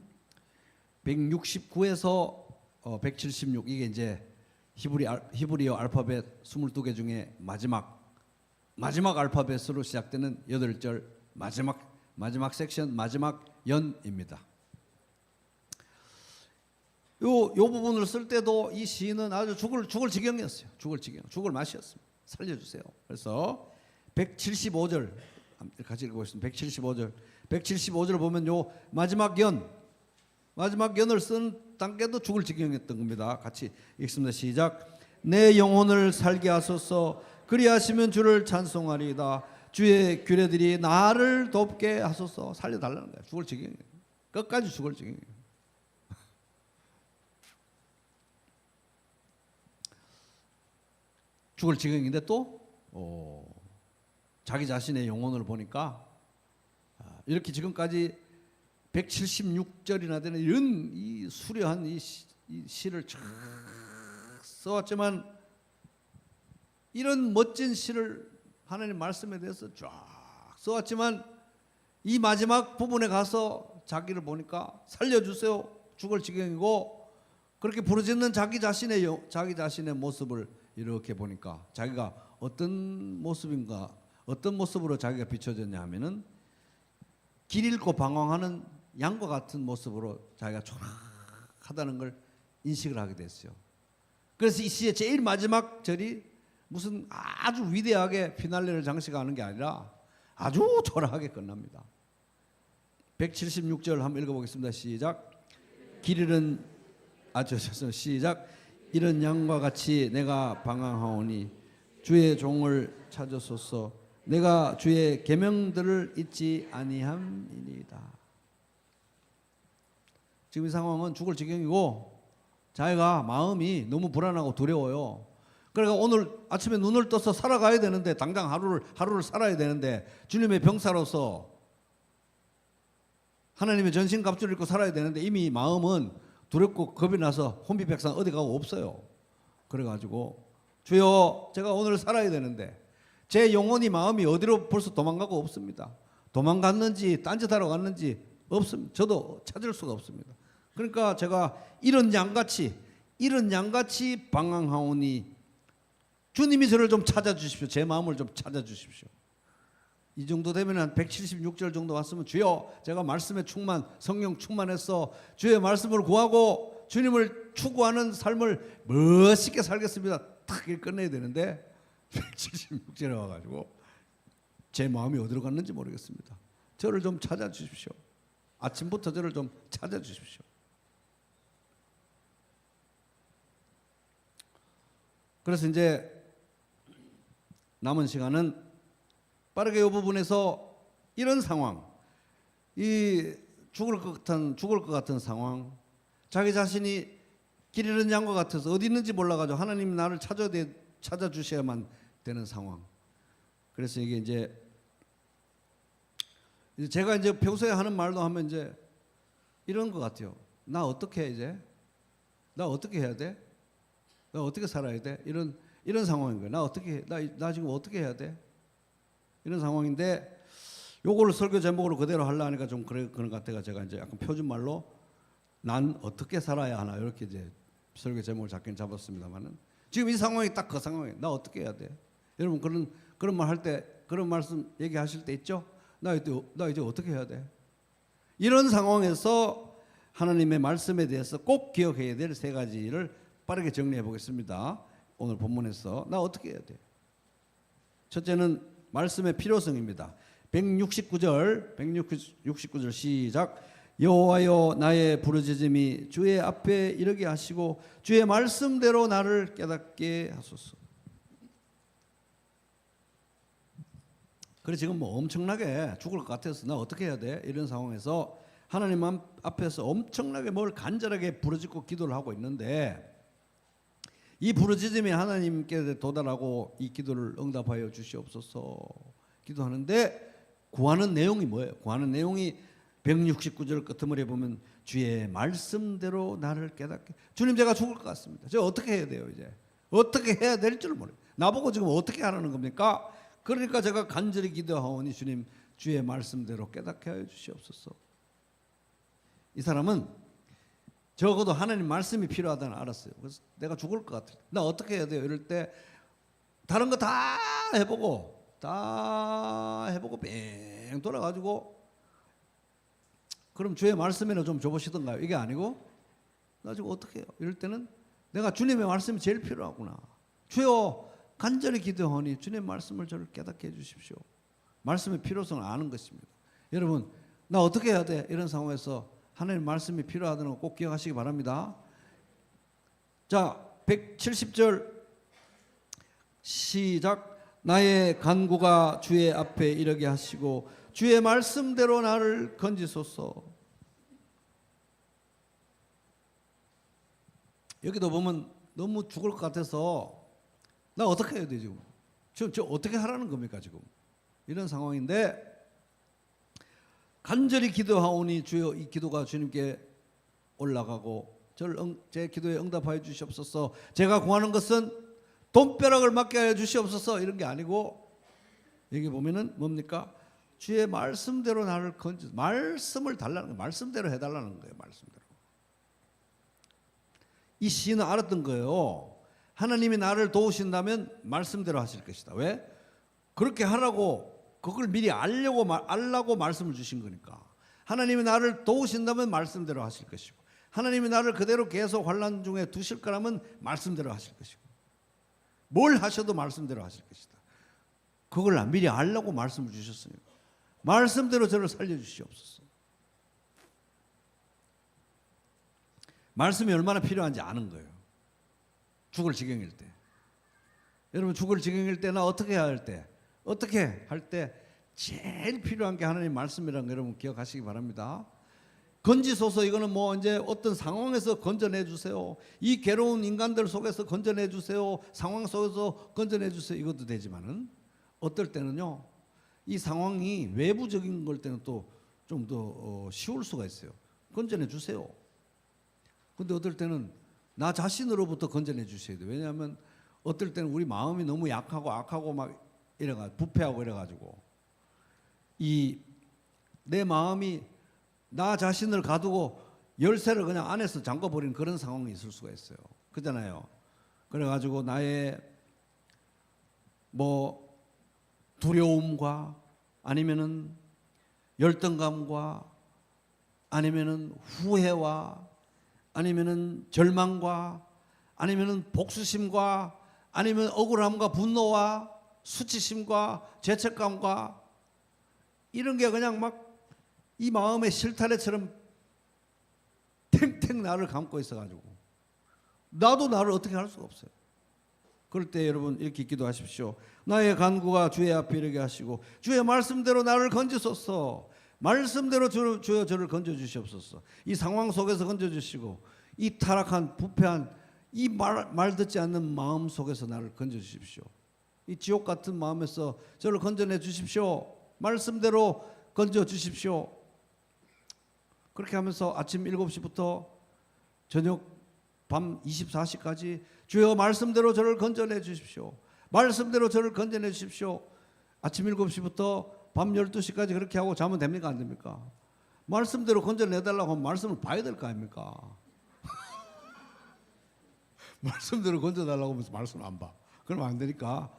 169에서 176 이게 이제 히브리어 알파벳 22개 중에 마지막 알파벳으로 시작되는 8절 마지막 섹션 마지막 연입니다. 요 부분을 쓸 때도 이 시인은 아주 죽을 지경이었어요. 죽을 맛이었습니다. 살려주세요. 그래서 175절 같이 읽어보겠습니다. 175절 보면 요 마지막 연을 쓴 단계도 죽을 지경이었던 겁니다. 같이 읽습니다. 시작. 내 영혼을 살게 하소서. 그리하시면 주를 찬송하리이다. 주의 규례들이 나를 돕게 하소서. 살려달라는 거예요. 죽을 지경이에요. 끝까지 죽을 지경이에요. 죽을 지경인데 또 자기 자신의 영혼을 보니까 이렇게 지금까지 176절이나 되는 이런 이 수려한 이 시를 쫙 써왔지만 이런 멋진 시를 하나님 말씀에 대해서 쫙 써왔지만 이 마지막 부분에 가서 자기를 보니까 살려주세요. 죽을 지경이고 그렇게 부르짖는 자기 자신의 모습을 이렇게 보니까 자기가 어떤 모습으로 자기가 비춰졌냐 하면은 길 잃고 방황하는 양과 같은 모습으로 자기가 초라하다는 걸 인식을 하게 됐어요. 그래서 이 시의 제일 마지막 절이 무슨 아주 위대하게 피날레를 장식하는 게 아니라 아주 초라하게 끝납니다. 176절 한번 읽어보겠습니다. 시작. 시작. 이런 양과 같이 내가 방황하오니 주의 종을 찾으소서. 내가 주의 계명들을 잊지 아니함이니이다. 지금 이 상황은 죽을 지경이고 자기가 마음이 너무 불안하고 두려워요. 그러니까 오늘 아침에 눈을 떠서 살아가야 되는데 당장 하루를 살아야 되는데 주님의 병사로서 하나님의 전신갑주를 입고 살아야 되는데 이미 마음은 두렵고 겁이 나서 혼비백산 어디 가고 없어요. 그래가지고 주여 제가 오늘 살아야 되는데 제 영혼이 마음이 어디로 벌써 도망가고 없습니다. 도망갔는지 딴짓하러 갔는지 없습니다. 저도 찾을 수가 없습니다. 그러니까 제가 이런 양같이 방황하오니 주님이 저를 좀 찾아주십시오. 제 마음을 좀 찾아주십시오. 이 정도 되면 한 176절 정도 왔으면 주여 제가 말씀에 성령 충만해서 주의 말씀을 구하고 주님을 추구하는 삶을 멋있게 살겠습니다. 탁 끝내야 되는데 176절에 와가지고 제 마음이 어디로 갔는지 모르겠습니다. 저를 좀 찾아주십시오. 아침부터 저를 좀 찾아주십시오. 그래서 이제 남은 시간은 빠르게 이 부분에서 이런 상황, 이 죽을 것 같은 상황, 자기 자신이 길 잃은 양과 같아서 어디 있는지 몰라가지고 하나님 나를 찾아주셔야만 되는 상황. 그래서 이게 이제 제가 이제 평소에 하는 말도 하면 이제 이런 것 같아요. 나 어떻게 해 이제? 나 어떻게 해야 돼? 나 어떻게 살아야 돼? 이런 상황인 거예요. 나 지금 어떻게 해야 돼? 이런 상황인데 요거를 설교 제목으로 그대로 하려니까 좀 그런 것 같아가 제가 이제 약간 표준말로 난 어떻게 살아야 하나 이렇게 이제 설교 제목을 잡았습니다만은 지금 이 상황이 딱 그 상황이에요. 나 어떻게 해야 돼? 여러분 그런 말 할 때 그런 말씀 얘기하실 때 있죠? 나 이제 어떻게 해야 돼? 이런 상황에서 하나님의 말씀에 대해서 꼭 기억해야 될 세 가지를 빠르게 정리해 보겠습니다. 오늘 본문에서 나 어떻게 해야 돼? 첫째는 말씀의 필요성입니다. 169절 시작. 여호와여 나의 부르짖음이 주의 앞에 이르게 하시고 주의 말씀대로 나를 깨닫게 하소서. 그래 지금 뭐 엄청나게 죽을 것 같아서 나 어떻게 해야 돼? 이런 상황에서 하나님 앞에서 엄청나게 뭘 간절하게 부르짖고 기도를 하고 있는데 이 부르짖음이 하나님께 도달하고 이 기도를 응답하여 주시옵소서 기도하는데 구하는 내용이 뭐예요? 구하는 내용이 169절 끝머리에 보면 주의 말씀대로 나를 깨닫게. 주님 제가 죽을 것 같습니다. 제가 어떻게 해야 돼요 이제? 어떻게 해야 될 줄 모르겠어요. 나보고 지금 어떻게 하라는 겁니까? 그러니까 제가 간절히 기도하오니 주님 주의 말씀대로 깨닫게 하여 주시옵소서. 이 사람은 적어도 하나님 말씀이 필요하다는 알았어요. 그래서 내가 죽을 것 같아. 나 어떻게 해야 돼요? 이럴 때 다른 거 다 해보고 뺑 돌아가지고 그럼 주의 말씀이나 좀 줘보시던가요? 이게 아니고 나 지금 어떻게 해요? 이럴 때는 내가 주님의 말씀이 제일 필요하구나. 주여 간절히 기도하니 주님의 말씀을 저를 깨닫게 해주십시오. 말씀의 필요성을 아는 것입니다. 여러분 나 어떻게 해야 돼? 이런 상황에서 하나님 말씀이 필요하다는 거 꼭 기억하시기 바랍니다. 자 170절 시작. 나의 간구가 주의 앞에 이르게 하시고 주의 말씀대로 나를 건지소서. 여기도 보면 너무 죽을 것 같아서 나 어떻게 해야 돼 지금? 저 어떻게 하라는 겁니까 지금? 이런 상황인데 간절히 기도하오니 주여 이 기도가 주님께 올라가고 저를 제 기도에 응답하여 주시옵소서. 제가 구하는 것은 돈벼락을 맞게 하여 주시옵소서 이런 게 아니고 여기 보면은 뭡니까? 주의 말씀대로 나를 말씀을 달라는 거예요. 말씀대로 해달라는 거예요. 말씀대로. 이 시인은 알았던 거예요. 하나님이 나를 도우신다면 말씀대로 하실 것이다. 왜? 그렇게 하라고 그걸 미리 알라고 말씀을 주신 거니까. 하나님이 나를 도우신다면 말씀대로 하실 것이고 하나님이 나를 그대로 계속 환난 중에 두실 거라면 말씀대로 하실 것이고 뭘 하셔도 말씀대로 하실 것이다. 그걸 미리 알라고 말씀을 주셨으니까 말씀대로 저를 살려주시옵소서. 말씀이 얼마나 필요한지 아는 거예요. 죽을 지경일 때. 여러분 죽을 지경일 때나 어떻게 해야 할 때 어떻게 할 때 제일 필요한 게 하나님 말씀이라는 거 여러분 기억하시기 바랍니다. 건지소서. 이거는 뭐 이제 어떤 상황에서 건져내 주세요. 이 괴로운 인간들 속에서 건져내 주세요. 상황 속에서 건져내 주세요. 이것도 되지만은 어떨 때는요. 이 상황이 외부적인 걸 때는 또 좀 더 쉬울 수가 있어요. 건져내 주세요. 근데 어떨 때는 나 자신으로부터 건져내 주셔야 돼요. 왜냐하면 어떨 때는 우리 마음이 너무 약하고 악하고 막 이래가 부패하고 이래가지고 이 내 마음이 나 자신을 가두고 열쇠를 그냥 안에서 잠궈버리는 그런 상황이 있을 수가 있어요. 그잖아요. 그래가지고 나의 뭐 두려움과 아니면은 열등감과 아니면은 후회와 아니면은 절망과 아니면은 복수심과 아니면 억울함과 분노와 수치심과 죄책감과 이런 게 그냥 막 이 마음의 실타래처럼 탱탱 나를 감고 있어가지고 나도 나를 어떻게 할 수가 없어요. 그럴 때 여러분 이렇게 기도하십시오. 나의 간구가 주의 앞에 이르게 하시고 주의 말씀대로 나를 건지소서. 말씀대로 주여 저를 건져주시옵소서. 이 상황 속에서 건져주시고 이 타락한 부패한 이 말 듣지 않는 마음 속에서 나를 건져주십시오. 이 지옥 같은 마음에서 저를 건져내 주십시오. 말씀대로 건져주십시오. 그렇게 하면서 아침 7시부터 저녁 밤 24시까지 주여 말씀대로 저를 건져내 주십시오. 말씀대로 저를 건져내 주십시오. 아침 7시부터 밤 12시까지 그렇게 하고 자면 됩니까? 안 됩니까? 말씀대로 건져내달라고 하면 말씀을 봐야 될 거 아닙니까? 말씀대로 건져달라고 하면서 말씀을 안 봐. 그러면 안 되니까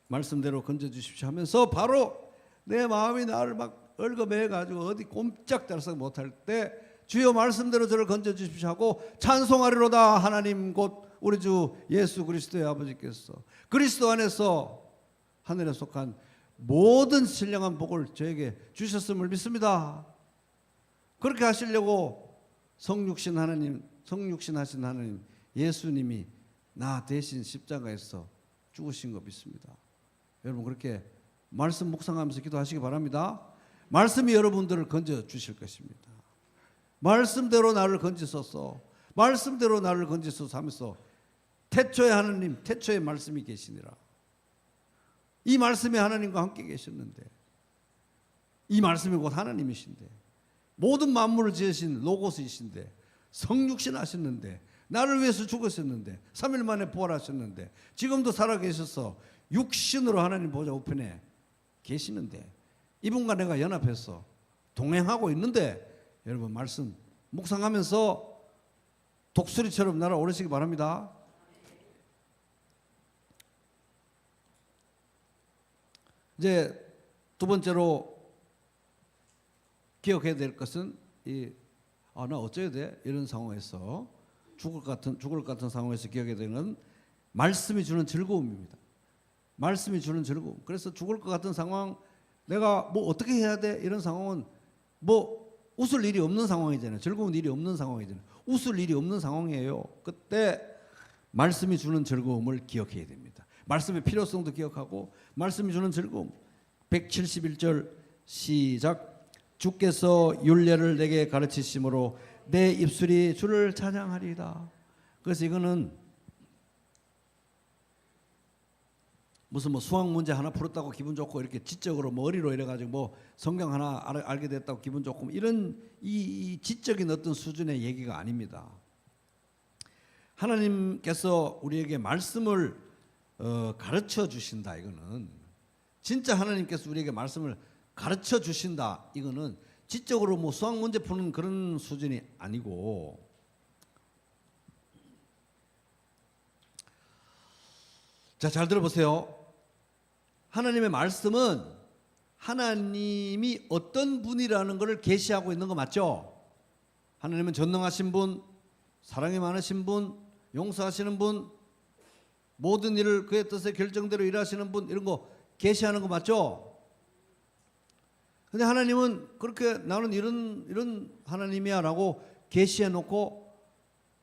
말씀대로 건져주십시오 하면서 바로 내 마음이 나를 막 얽어매가지고 어디 꼼짝달싹 못할 때 주여 말씀대로 저를 건져주십시오 하고 찬송하리로다. 하나님 곧 우리 주 예수 그리스도의 아버지께서 그리스도 안에서 하늘에 속한 모든 신령한 복을 저에게 주셨음을 믿습니다. 그렇게 하시려고 성육신 하신 하나님 예수님이 나 대신 십자가에서 죽으신 거 믿습니다. 여러분 그렇게 말씀 묵상하면서 기도하시기 바랍니다. 말씀이 여러분들을 건져 주실 것입니다. 말씀대로 나를 건지소서. 말씀대로 나를 건지소서 하면서 태초에 하나님, 태초에 말씀이 계시니라. 이 말씀이 하나님과 함께 계셨는데 이 말씀이 곧 하나님이신데 모든 만물을 지으신 로고스이신데 성육신 하셨는데 나를 위해서 죽으셨는데 3일 만에 부활하셨는데 지금도 살아계셔서 육신으로 하나님 보좌 우편에 계시는데 이분과 내가 연합해서 동행하고 있는데 여러분 말씀 묵상하면서 독수리처럼 날아오르시기 바랍니다. 이제 두 번째로 기억해야 될 것은 나 어쩌야 돼? 이런 상황에서 죽을 것 같은 상황에서 기억해야 되는 건 말씀이 주는 즐거움입니다. 말씀이 주는 즐거움. 그래서 죽을 것 같은 상황, 내가 뭐 어떻게 해야 돼? 이런 상황은 뭐 웃을 일이 없는 상황이잖아요. 즐거운 일이 없는 상황이잖아요. 웃을 일이 없는 상황이에요. 그때 말씀이 주는 즐거움을 기억해야 됩니다. 말씀의 필요성도 기억하고 말씀이 주는 즐거움. 171절 시작. 주께서 율례를 내게 가르치심으로 내 입술이 주를 찬양하리이다. 그래서 이거는 무슨 뭐 수학 문제 하나 풀었다고 기분 좋고 이렇게 지적으로 머리로 이래가지고 뭐 성경 하나 알게 됐다고 기분 좋고 이런 이 지적인 어떤 수준의 얘기가 아닙니다. 하나님께서 우리에게 말씀을 가르쳐 주신다. 이거는 진짜 하나님께서 우리에게 말씀을 가르쳐 주신다. 이거는 지적으로 뭐 수학 문제 푸는 그런 수준이 아니고 자, 잘 들어보세요. 하나님의 말씀은 하나님이 어떤 분이라는 것을 계시하고 있는 거 맞죠? 하나님은 전능하신 분, 사랑이 많으신 분, 용서하시는 분, 모든 일을 그의 뜻의 결정대로 일하시는 분, 이런 거 계시하는 거 맞죠? 근데 하나님은 그렇게 나는 이런 하나님이야 라고 계시해 놓고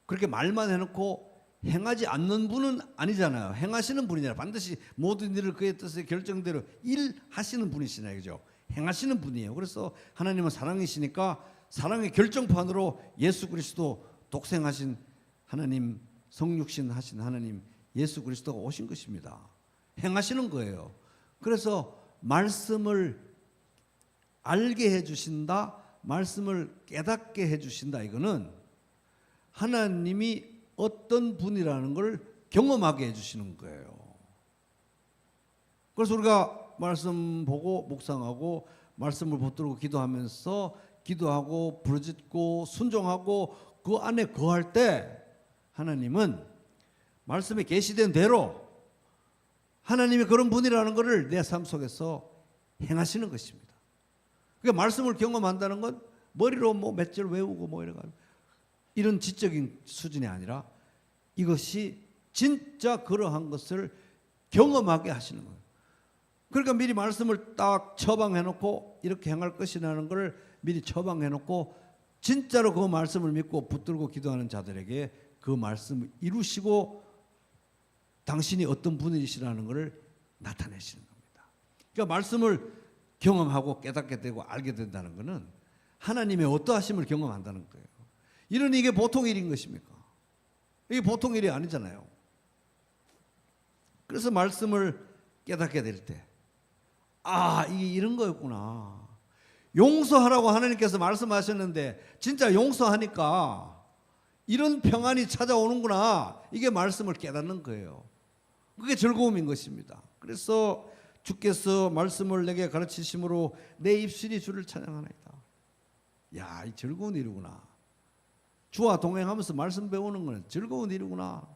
그렇게 말만 해놓고 행하지 않는 분은 아니잖아요. 행하시는 분이잖아요. 반드시 모든 일을 그의 뜻의 결정대로 일하시는 분이시잖아요. 그죠? 행하시는 분이에요. 그래서 하나님은 사랑이시니까 사랑의 결정판으로 예수 그리스도 독생하신 하나님, 성육신 하신 하나님 예수 그리스도가 오신 것입니다. 행하시는 거예요. 그래서 말씀을 알게 해주신다, 말씀을 깨닫게 해주신다. 이거는 하나님이 어떤 분이라는 걸 경험하게 해주시는 거예요. 그래서 우리가 말씀 보고 묵상하고 말씀을 붙들고 기도하면서 기도하고 부르짖고 순종하고 그 안에 거할 때 하나님은 말씀에 계시된 대로 하나님이 그런 분이라는 것을 내 삶 속에서 행하시는 것입니다. 그러니까 말씀을 경험한다는 건 머리로 뭐 몇 절 외우고 뭐 이래가지고 이런 지적인 수준이 아니라 이것이 진짜 그러한 것을 경험하게 하시는 거예요. 그러니까 미리 말씀을 딱 처방해놓고 이렇게 행할 것이라는 걸 미리 처방해놓고 진짜로 그 말씀을 믿고 붙들고 기도하는 자들에게 그 말씀을 이루시고 당신이 어떤 분이시라는 것을 나타내시는 겁니다. 그러니까 말씀을 경험하고 깨닫게 되고 알게 된다는 것은 하나님의 어떠하심을 경험한다는 거예요. 이러니 이게 보통 일인 것입니까? 이게 보통 일이 아니잖아요. 그래서 말씀을 깨닫게 될 때, 이게 이런 거였구나. 용서하라고 하나님께서 말씀하셨는데 진짜 용서하니까 이런 평안이 찾아오는구나. 이게 말씀을 깨닫는 거예요. 그게 즐거움인 것입니다. 그래서 주께서 말씀을 내게 가르치심으로 내 입술이 주를 찬양하나이다. 야, 이 즐거운 일이구나. 주와 동행하면서 말씀 배우는 건 즐거운 일이구나.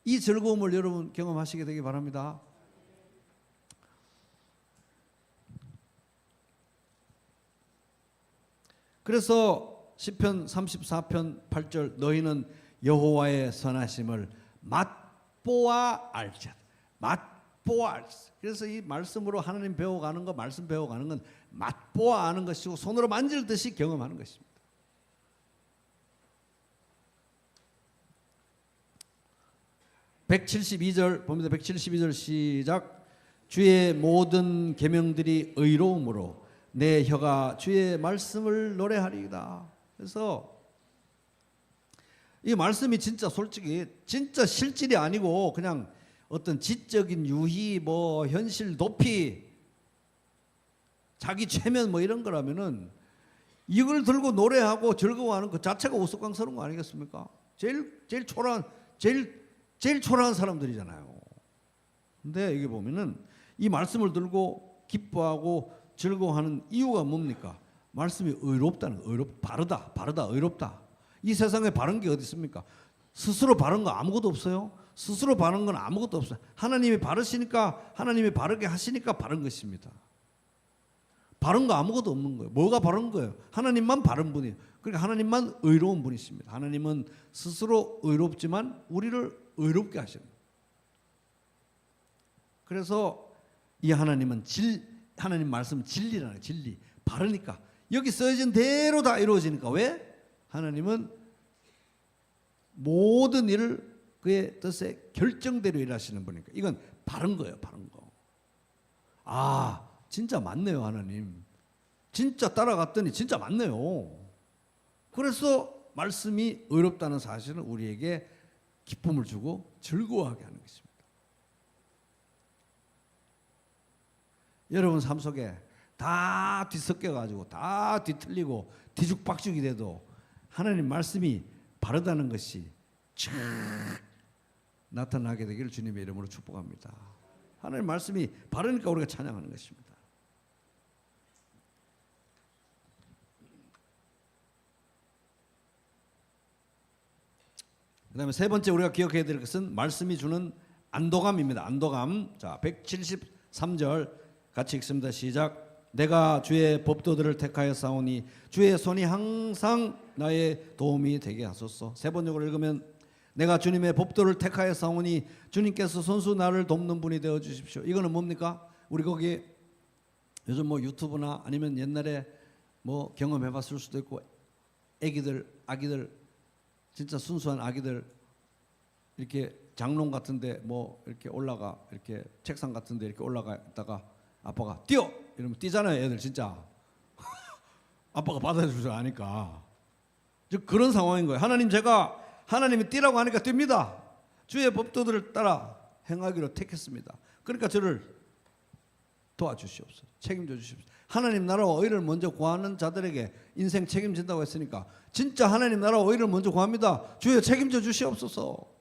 이 즐거움을 여러분 경험하시게 되기 바랍니다. 그래서 시편 34편 8절 너희는 여호와의 선하심을 맛보아 알자. 맛보아 알자. 그래서 이 말씀으로 하나님 배워가는 거, 말씀 배워가는 건 맛보아 아는 것이고 손으로 만질 듯이 경험하는 것입니다. (172절) 봅니다. 172절 시작. 주의 모든 계명들이 의로움으로 내 혀가 주의 말씀을 노래하리이다. 그래서 이 말씀이 진짜 솔직히 진짜 실질이 아니고 그냥 어떤 지적인 유희 뭐 현실 도피 자기 최면 뭐 이런 거라면은 이걸 들고 노래하고 즐거워하는 그 자체가 우스꽝스러운 거 아니겠습니까? 제일 초라한 사람들이잖아요. 근데 여기 보면은 이 말씀을 들고 기뻐하고 즐거워하는 이유가 뭡니까? 말씀이 의롭다는 거, 바르다, 의롭다. 이 세상에 바른 게 어디 있습니까? 스스로 바른 거 아무것도 없어요. 스스로 바른 건 아무것도 없어요. 하나님이 바르시니까, 하나님이 바르게 하시니까 바른 것입니다. 바른 거 아무것도 없는 거예요. 뭐가 바른 거예요? 하나님만 바른 분이에요. 그러니까 하나님만 의로운 분이십니다. 하나님은 스스로 의롭지만 우리를 의롭게 하시는 거예요. 그래서 이 하나님은 하나님 말씀은 진리라는 거예요. 진리. 바르니까. 여기 써진 대로 다 이루어지니까. 왜? 하나님은 모든 일을 그의 뜻에 결정대로 일하시는 분이니까. 이건 바른 거예요. 바른 거. 아, 진짜 맞네요. 하나님. 진짜 따라갔더니 진짜 맞네요. 그래서 말씀이 의롭다는 사실은 우리에게 기쁨을 주고 즐거워하게 하는 것입니다. 여러분 삶 속에 다 뒤섞여가지고 다 뒤틀리고 뒤죽박죽이 돼도 하나님 말씀이 바르다는 것이 쫙 나타나게 되기를 주님의 이름으로 축복합니다. 하나님 말씀이 바르니까 우리가 찬양하는 것입니다. 그 다음에 세 번째 우리가 기억해야 될 것은 말씀이 주는 안도감입니다. 안도감. 자, 173절 같이 읽습니다. 시작. 내가 주의 법도들을 택하여 싸우니 주의 손이 항상 나의 도움이 되게 하소서. 세 번역으로 읽으면 내가 주님의 법도를 택하여 싸우니 주님께서 손수 나를 돕는 분이 되어 주십시오. 이거는 뭡니까? 우리 거기 요즘 뭐 유튜브나 아니면 옛날에 뭐 경험해 봤을 수도 있고 아기들 진짜 순수한 아기들 이렇게 장롱 같은데 뭐 이렇게 올라가 이렇게 책상 같은데 이렇게 올라가 있다가 아빠가 뛰어 이러면 뛰잖아요. 애들 진짜 아빠가 받아줄 줄 아니까. 즉 그런 상황인 거예요. 하나님이 뛰라고 하니까 뜁니다. 주의 법도들을 따라 행하기로 택했습니다. 그러니까 저를 도와주시옵소서. 책임져 주십시오. 하나님 나라와 의를 먼저 구하는 자들에게 인생 책임진다고 했으니까 진짜 하나님 나라와 의를 먼저 구합니다. 주여 책임져 주시옵소서.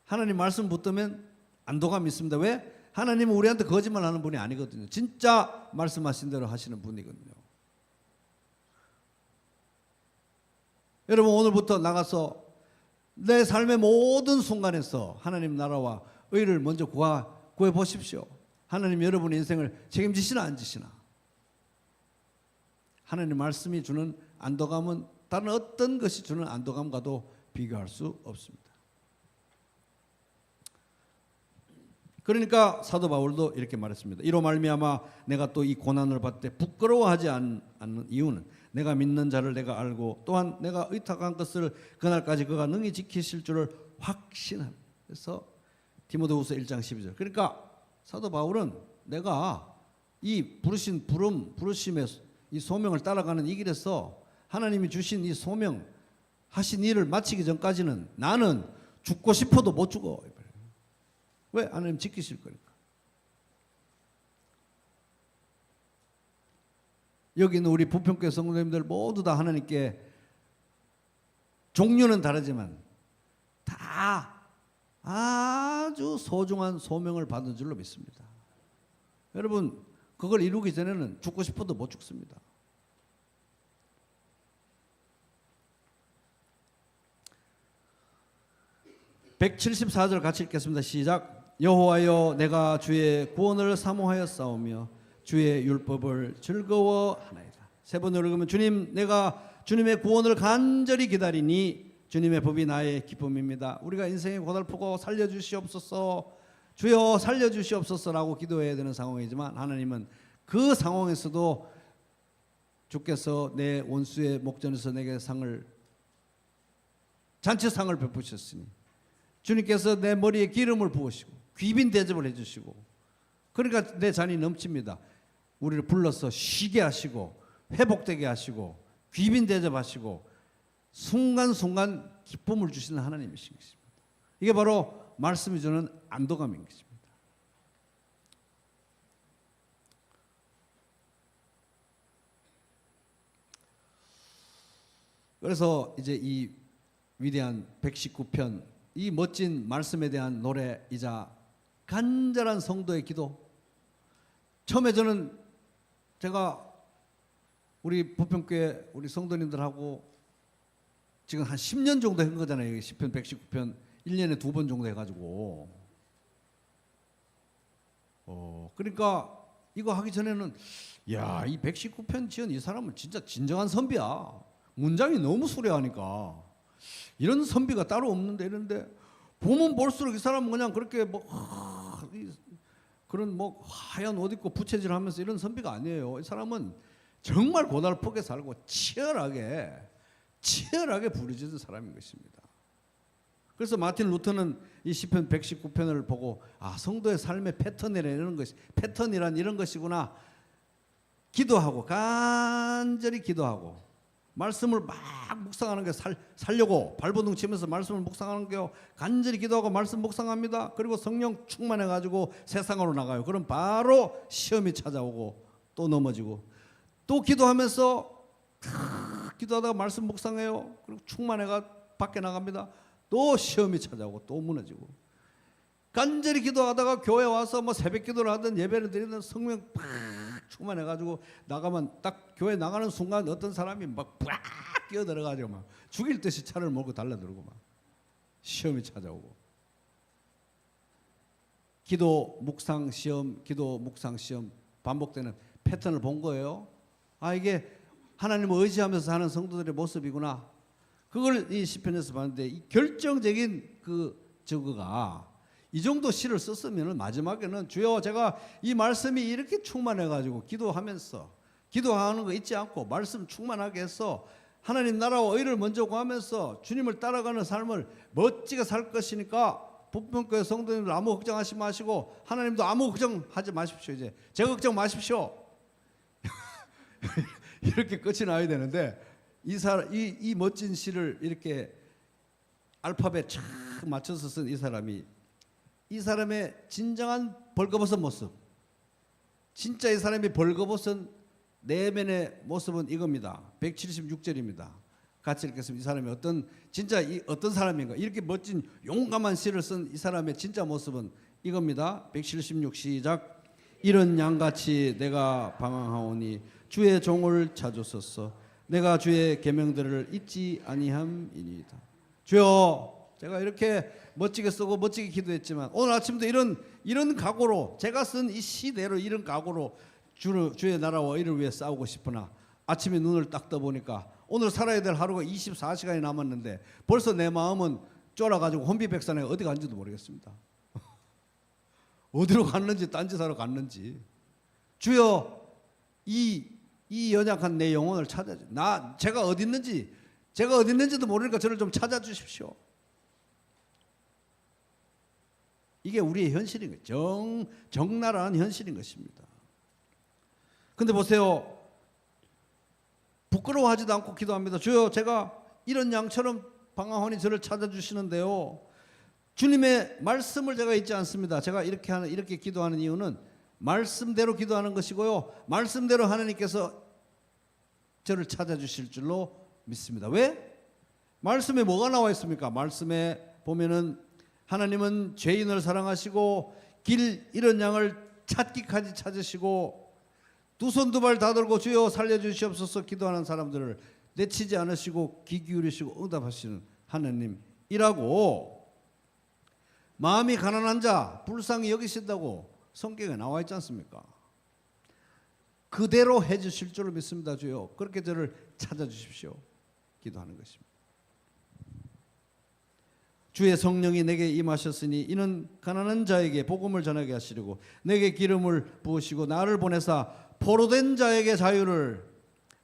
하나님 말씀 붙들면 안도감이 있습니다. 왜? 하나님은 우리한테 거짓말하는 분이 아니거든요. 진짜 말씀하신 대로 하시는 분이거든요. 여러분 오늘부터 나가서 내 삶의 모든 순간에서 하나님 나라와 의를 먼저 구해 보십시오. 하나님 여러분의 인생을 책임지시나 안 지시나. 하나님 말씀이 주는 안도감은 다른 어떤 것이 주는 안도감과도 비교할 수 없습니다. 그러니까 사도 바울도 이렇게 말했습니다. 이로 말미암아 내가 또 이 고난을 받을 때 부끄러워하지 않는 이유는 내가 믿는 자를 내가 알고 또한 내가 의탁한 것을 그날까지 그가 능히 지키실 줄을 확신합니다. 그래서 디모데후서 1장 12절. 그러니까 사도 바울은 내가 이 부르심의 이 소명을 따라가는 이 길에서 하나님이 주신 이 소명 하신 일을 마치기 전까지는 나는 죽고 싶어도 못 죽어. 왜? 하나님 지키실 거니까. 여기 있는 우리 부평교회 성도님들 모두 다 하나님께 종류는 다르지만 다 아주 소중한 소명을 받은 줄로 믿습니다. 여러분 그걸 이루기 전에는 죽고 싶어도 못 죽습니다. (174절) 같이 읽겠습니다. 시작. 여호와여 내가 주의 구원을 사모하여 싸우며 주의 율법을 즐거워하나이다. 세 번으로 읽으면 주님 내가 주님의 구원을 간절히 기다리니 주님의 법이 나의 기쁨입니다. 우리가 인생이 고달프고 살려주시옵소서 주여 살려주시옵소서라고 기도해야 되는 상황이지만 하나님은 그 상황에서도 주께서 내 원수의 목전에서 내게 잔치상을 베푸셨으니 주님께서 내 머리에 기름을 부으시고 귀빈 대접을 해주시고 그러니까 내 잔이 넘칩니다. 우리를 불러서 쉬게 하시고 회복되게 하시고 귀빈 대접하시고 순간순간 기쁨을 주시는 하나님이신 것입니다. 이게 바로 말씀이 주는 안도감인 것입니다. 그래서 이제 이 위대한 119편 이 멋진 말씀에 대한 노래이자 간절한 성도의 기도. 처음에 제가 우리 부평교회 우리 성도님들하고 지금 한 10년 정도 한 거잖아요. 시편 119편 1년에 2번 정도 해가지고. 그러니까 이거 하기 전에는 야, 이 119편 지은 이 사람은 진짜 진정한 선비야. 문장이 너무 수려하니까 이런 선비가 따로 없는데 이런데 보면 볼수록 이 사람은 그냥 그렇게 그런 하얀 옷 입고 부채질하면서 이런 선비가 아니에요. 이 사람은 정말 고달프게 살고 치열하게 부르짖은 사람인 것입니다. 그래서 마틴 루터는 이 시편 119편을 보고 성도의 삶의 패턴이란 이런 것이구나. 기도하고 간절히 기도하고 말씀을 막 묵상하는 게 살려고 발버둥 치면서 말씀을 묵상하는 게 간절히 기도하고 말씀 묵상합니다. 그리고 성령 충만해 가지고 세상으로 나가요. 그럼 바로 시험이 찾아오고 또 넘어지고 또 기도하면서 기도하다가 말씀 묵상해요. 그리고 충만해가 밖에 나갑니다. 또 시험이 찾아오고 또 무너지고 간절히 기도하다가 교회 와서 새벽 기도를 하든 예배를 드리든 성령 팍 충만해가지고 나가면 딱 교회 나가는 순간 어떤 사람이 막 끼어들어가지고 막 죽일 듯이 차를 몰고 달려들고 막 시험이 찾아오고 기도 묵상 시험 반복되는 패턴을 본 거예요. 이게 하나님을 의지하면서 사는 성도들의 모습이구나. 그걸 이 시편에서 봤는데 이 결정적인 저거가 이 정도 시를 썼으면 마지막에는 주여 제가 이 말씀이 이렇게 충만해가지고 기도하는 거 잊지 않고 말씀 충만하게 해서 하나님 나라와 의를 먼저 구하면서 주님을 따라가는 삶을 멋지게 살 것이니까 부평교회 성도님들 아무 걱정하지 마시고 하나님도 아무 걱정하지 마십시오. 이제 제 걱정 마십시오. 이렇게 끝이 나야 되는데 이 멋진 시를 이렇게 알파벳 쫙 맞춰서 쓴 이 사람의 진정한 벌거벗은 모습, 진짜 이 사람이 벌거벗은 내면의 모습은 이겁니다. 176절입니다. 같이 읽겠습니다. 이 사람이 어떤 사람인가? 이렇게 멋진 용감한 시를 쓴 이 사람의 진짜 모습은 이겁니다. 176 시작. 이런 양같이 내가 방황하오니 주의 종을 찾으소서. 내가 주의 계명들을 잊지 아니함이니이다. 주여, 제가 이렇게 멋지게 쓰고 멋지게 기도했지만 오늘 아침도 이런 각오로 제가 쓴 이 시대로 이런 각오로 주의 나라와 의를 위해 싸우고 싶으나 아침에 눈을 딱 떠보니까 오늘 살아야 될 하루가 24시간이 남았는데 벌써 내 마음은 쫄아가지고 혼비백산에 어디 간지도 모르겠습니다. 어디로 갔는지 딴짓하러 갔는지. 주여, 이 연약한 내 영혼을 찾아주세요. 제가 어디 있는지도 모르니까 저를 좀 찾아주십시오. 이게 우리의 현실인 거예요. 적나라한 현실인 것입니다. 근데 보세요. 부끄러워하지도 않고 기도합니다. 주여, 제가 이런 양처럼 방황하니 저를 찾아주시는데요. 주님의 말씀을 제가 잊지 않습니다. 제가 이렇게 기도하는 이유는 말씀대로 기도하는 것이고요. 말씀대로 하나님께서 저를 찾아주실 줄로 믿습니다. 왜? 말씀에 뭐가 나와 있습니까? 말씀에 보면은 하나님은 죄인을 사랑하시고 길 잃은 양을 찾기까지 찾으시고 두 손 두 발 다 들고 주여 살려주시옵소서 기도하는 사람들을 내치지 않으시고 귀 기울이시고 응답하시는 하나님이라고 마음이 가난한 자 불쌍히 여기신다고 성경에 나와 있지 않습니까? 그대로 해주실 줄을 믿습니다. 주여 그렇게 저를 찾아주십시오. 기도하는 것입니다. 주의 성령이 내게 임하셨으니 이는 가난한 자에게 복음을 전하게 하시려고 내게 기름을 부으시고 나를 보내사 포로된 자에게 자유를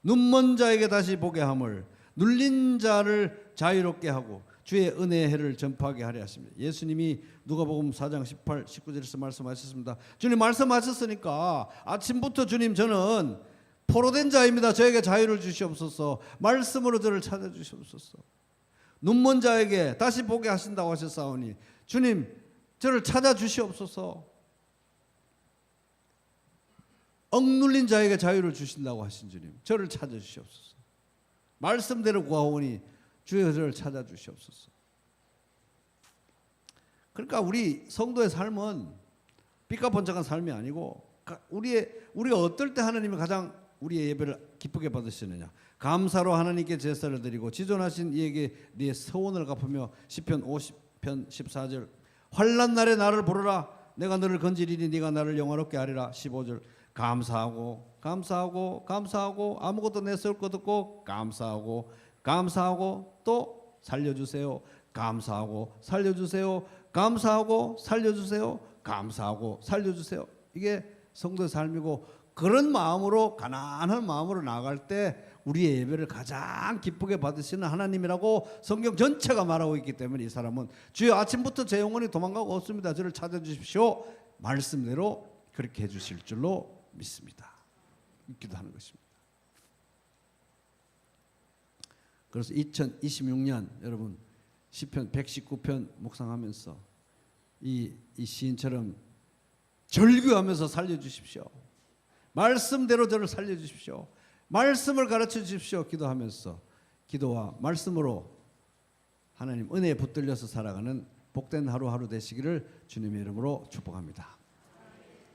눈먼 자에게 다시 보게 함을 눌린 자를 자유롭게 하고 주의 은혜의 해를 전파하게 하려 하십니다. 예수님이 누가복음 4장 18, 19절에서 말씀하셨습니다. 주님 말씀하셨으니까 아침부터 주님 저는 포로된 자입니다. 저에게 자유를 주시옵소서. 말씀으로 저를 찾아주시옵소서. 눈먼 자에게 다시 보게 하신다고 하셨사오니 주님 저를 찾아주시옵소서. 억눌린 자에게 자유를 주신다고 하신 주님 저를 찾아주시옵소서. 말씀대로 구하오니 주여 저를 찾아주시옵소서. 그러니까 우리 성도의 삶은 삐까번쩍한 삶이 아니고 우리가 어떨 때 하나님이 가장 우리의 예배를 기쁘게 받으시느냐. 감사로 하나님께 제사를 드리고 지존하신 이에게 네 서원을 갚으며 시편 50편 14절 환난 날에 나를 부르라 내가 너를 건지리니 네가 나를 영화롭게 하리라. 15절 감사하고 감사하고 감사하고 아무것도 내세울 것 없고 감사하고 감사하고 또 살려주세요. 감사하고 살려주세요. 감사하고 살려주세요. 감사하고 살려주세요. 이게 성도의 삶이고 그런 마음으로 가난한 마음으로 나아갈 때 우리의 예배를 가장 기쁘게 받으시는 하나님이라고 성경 전체가 말하고 있기 때문에 이 사람은 주여 아침부터 제 영혼이 도망가고 없습니다. 저를 찾아주십시오. 말씀대로 그렇게 해주실 줄로 믿습니다. 기도하는 것입니다. 그래서 2026년 여러분 시편 119편 묵상하면서 이 시인처럼 절규하면서 살려주십시오. 말씀대로 저를 살려주십시오. 말씀을 가르쳐 주십시오. 기도하면서 기도와 말씀으로 하나님 은혜에 붙들려서 살아가는 복된 하루하루 되시기를 주님의 이름으로 축복합니다.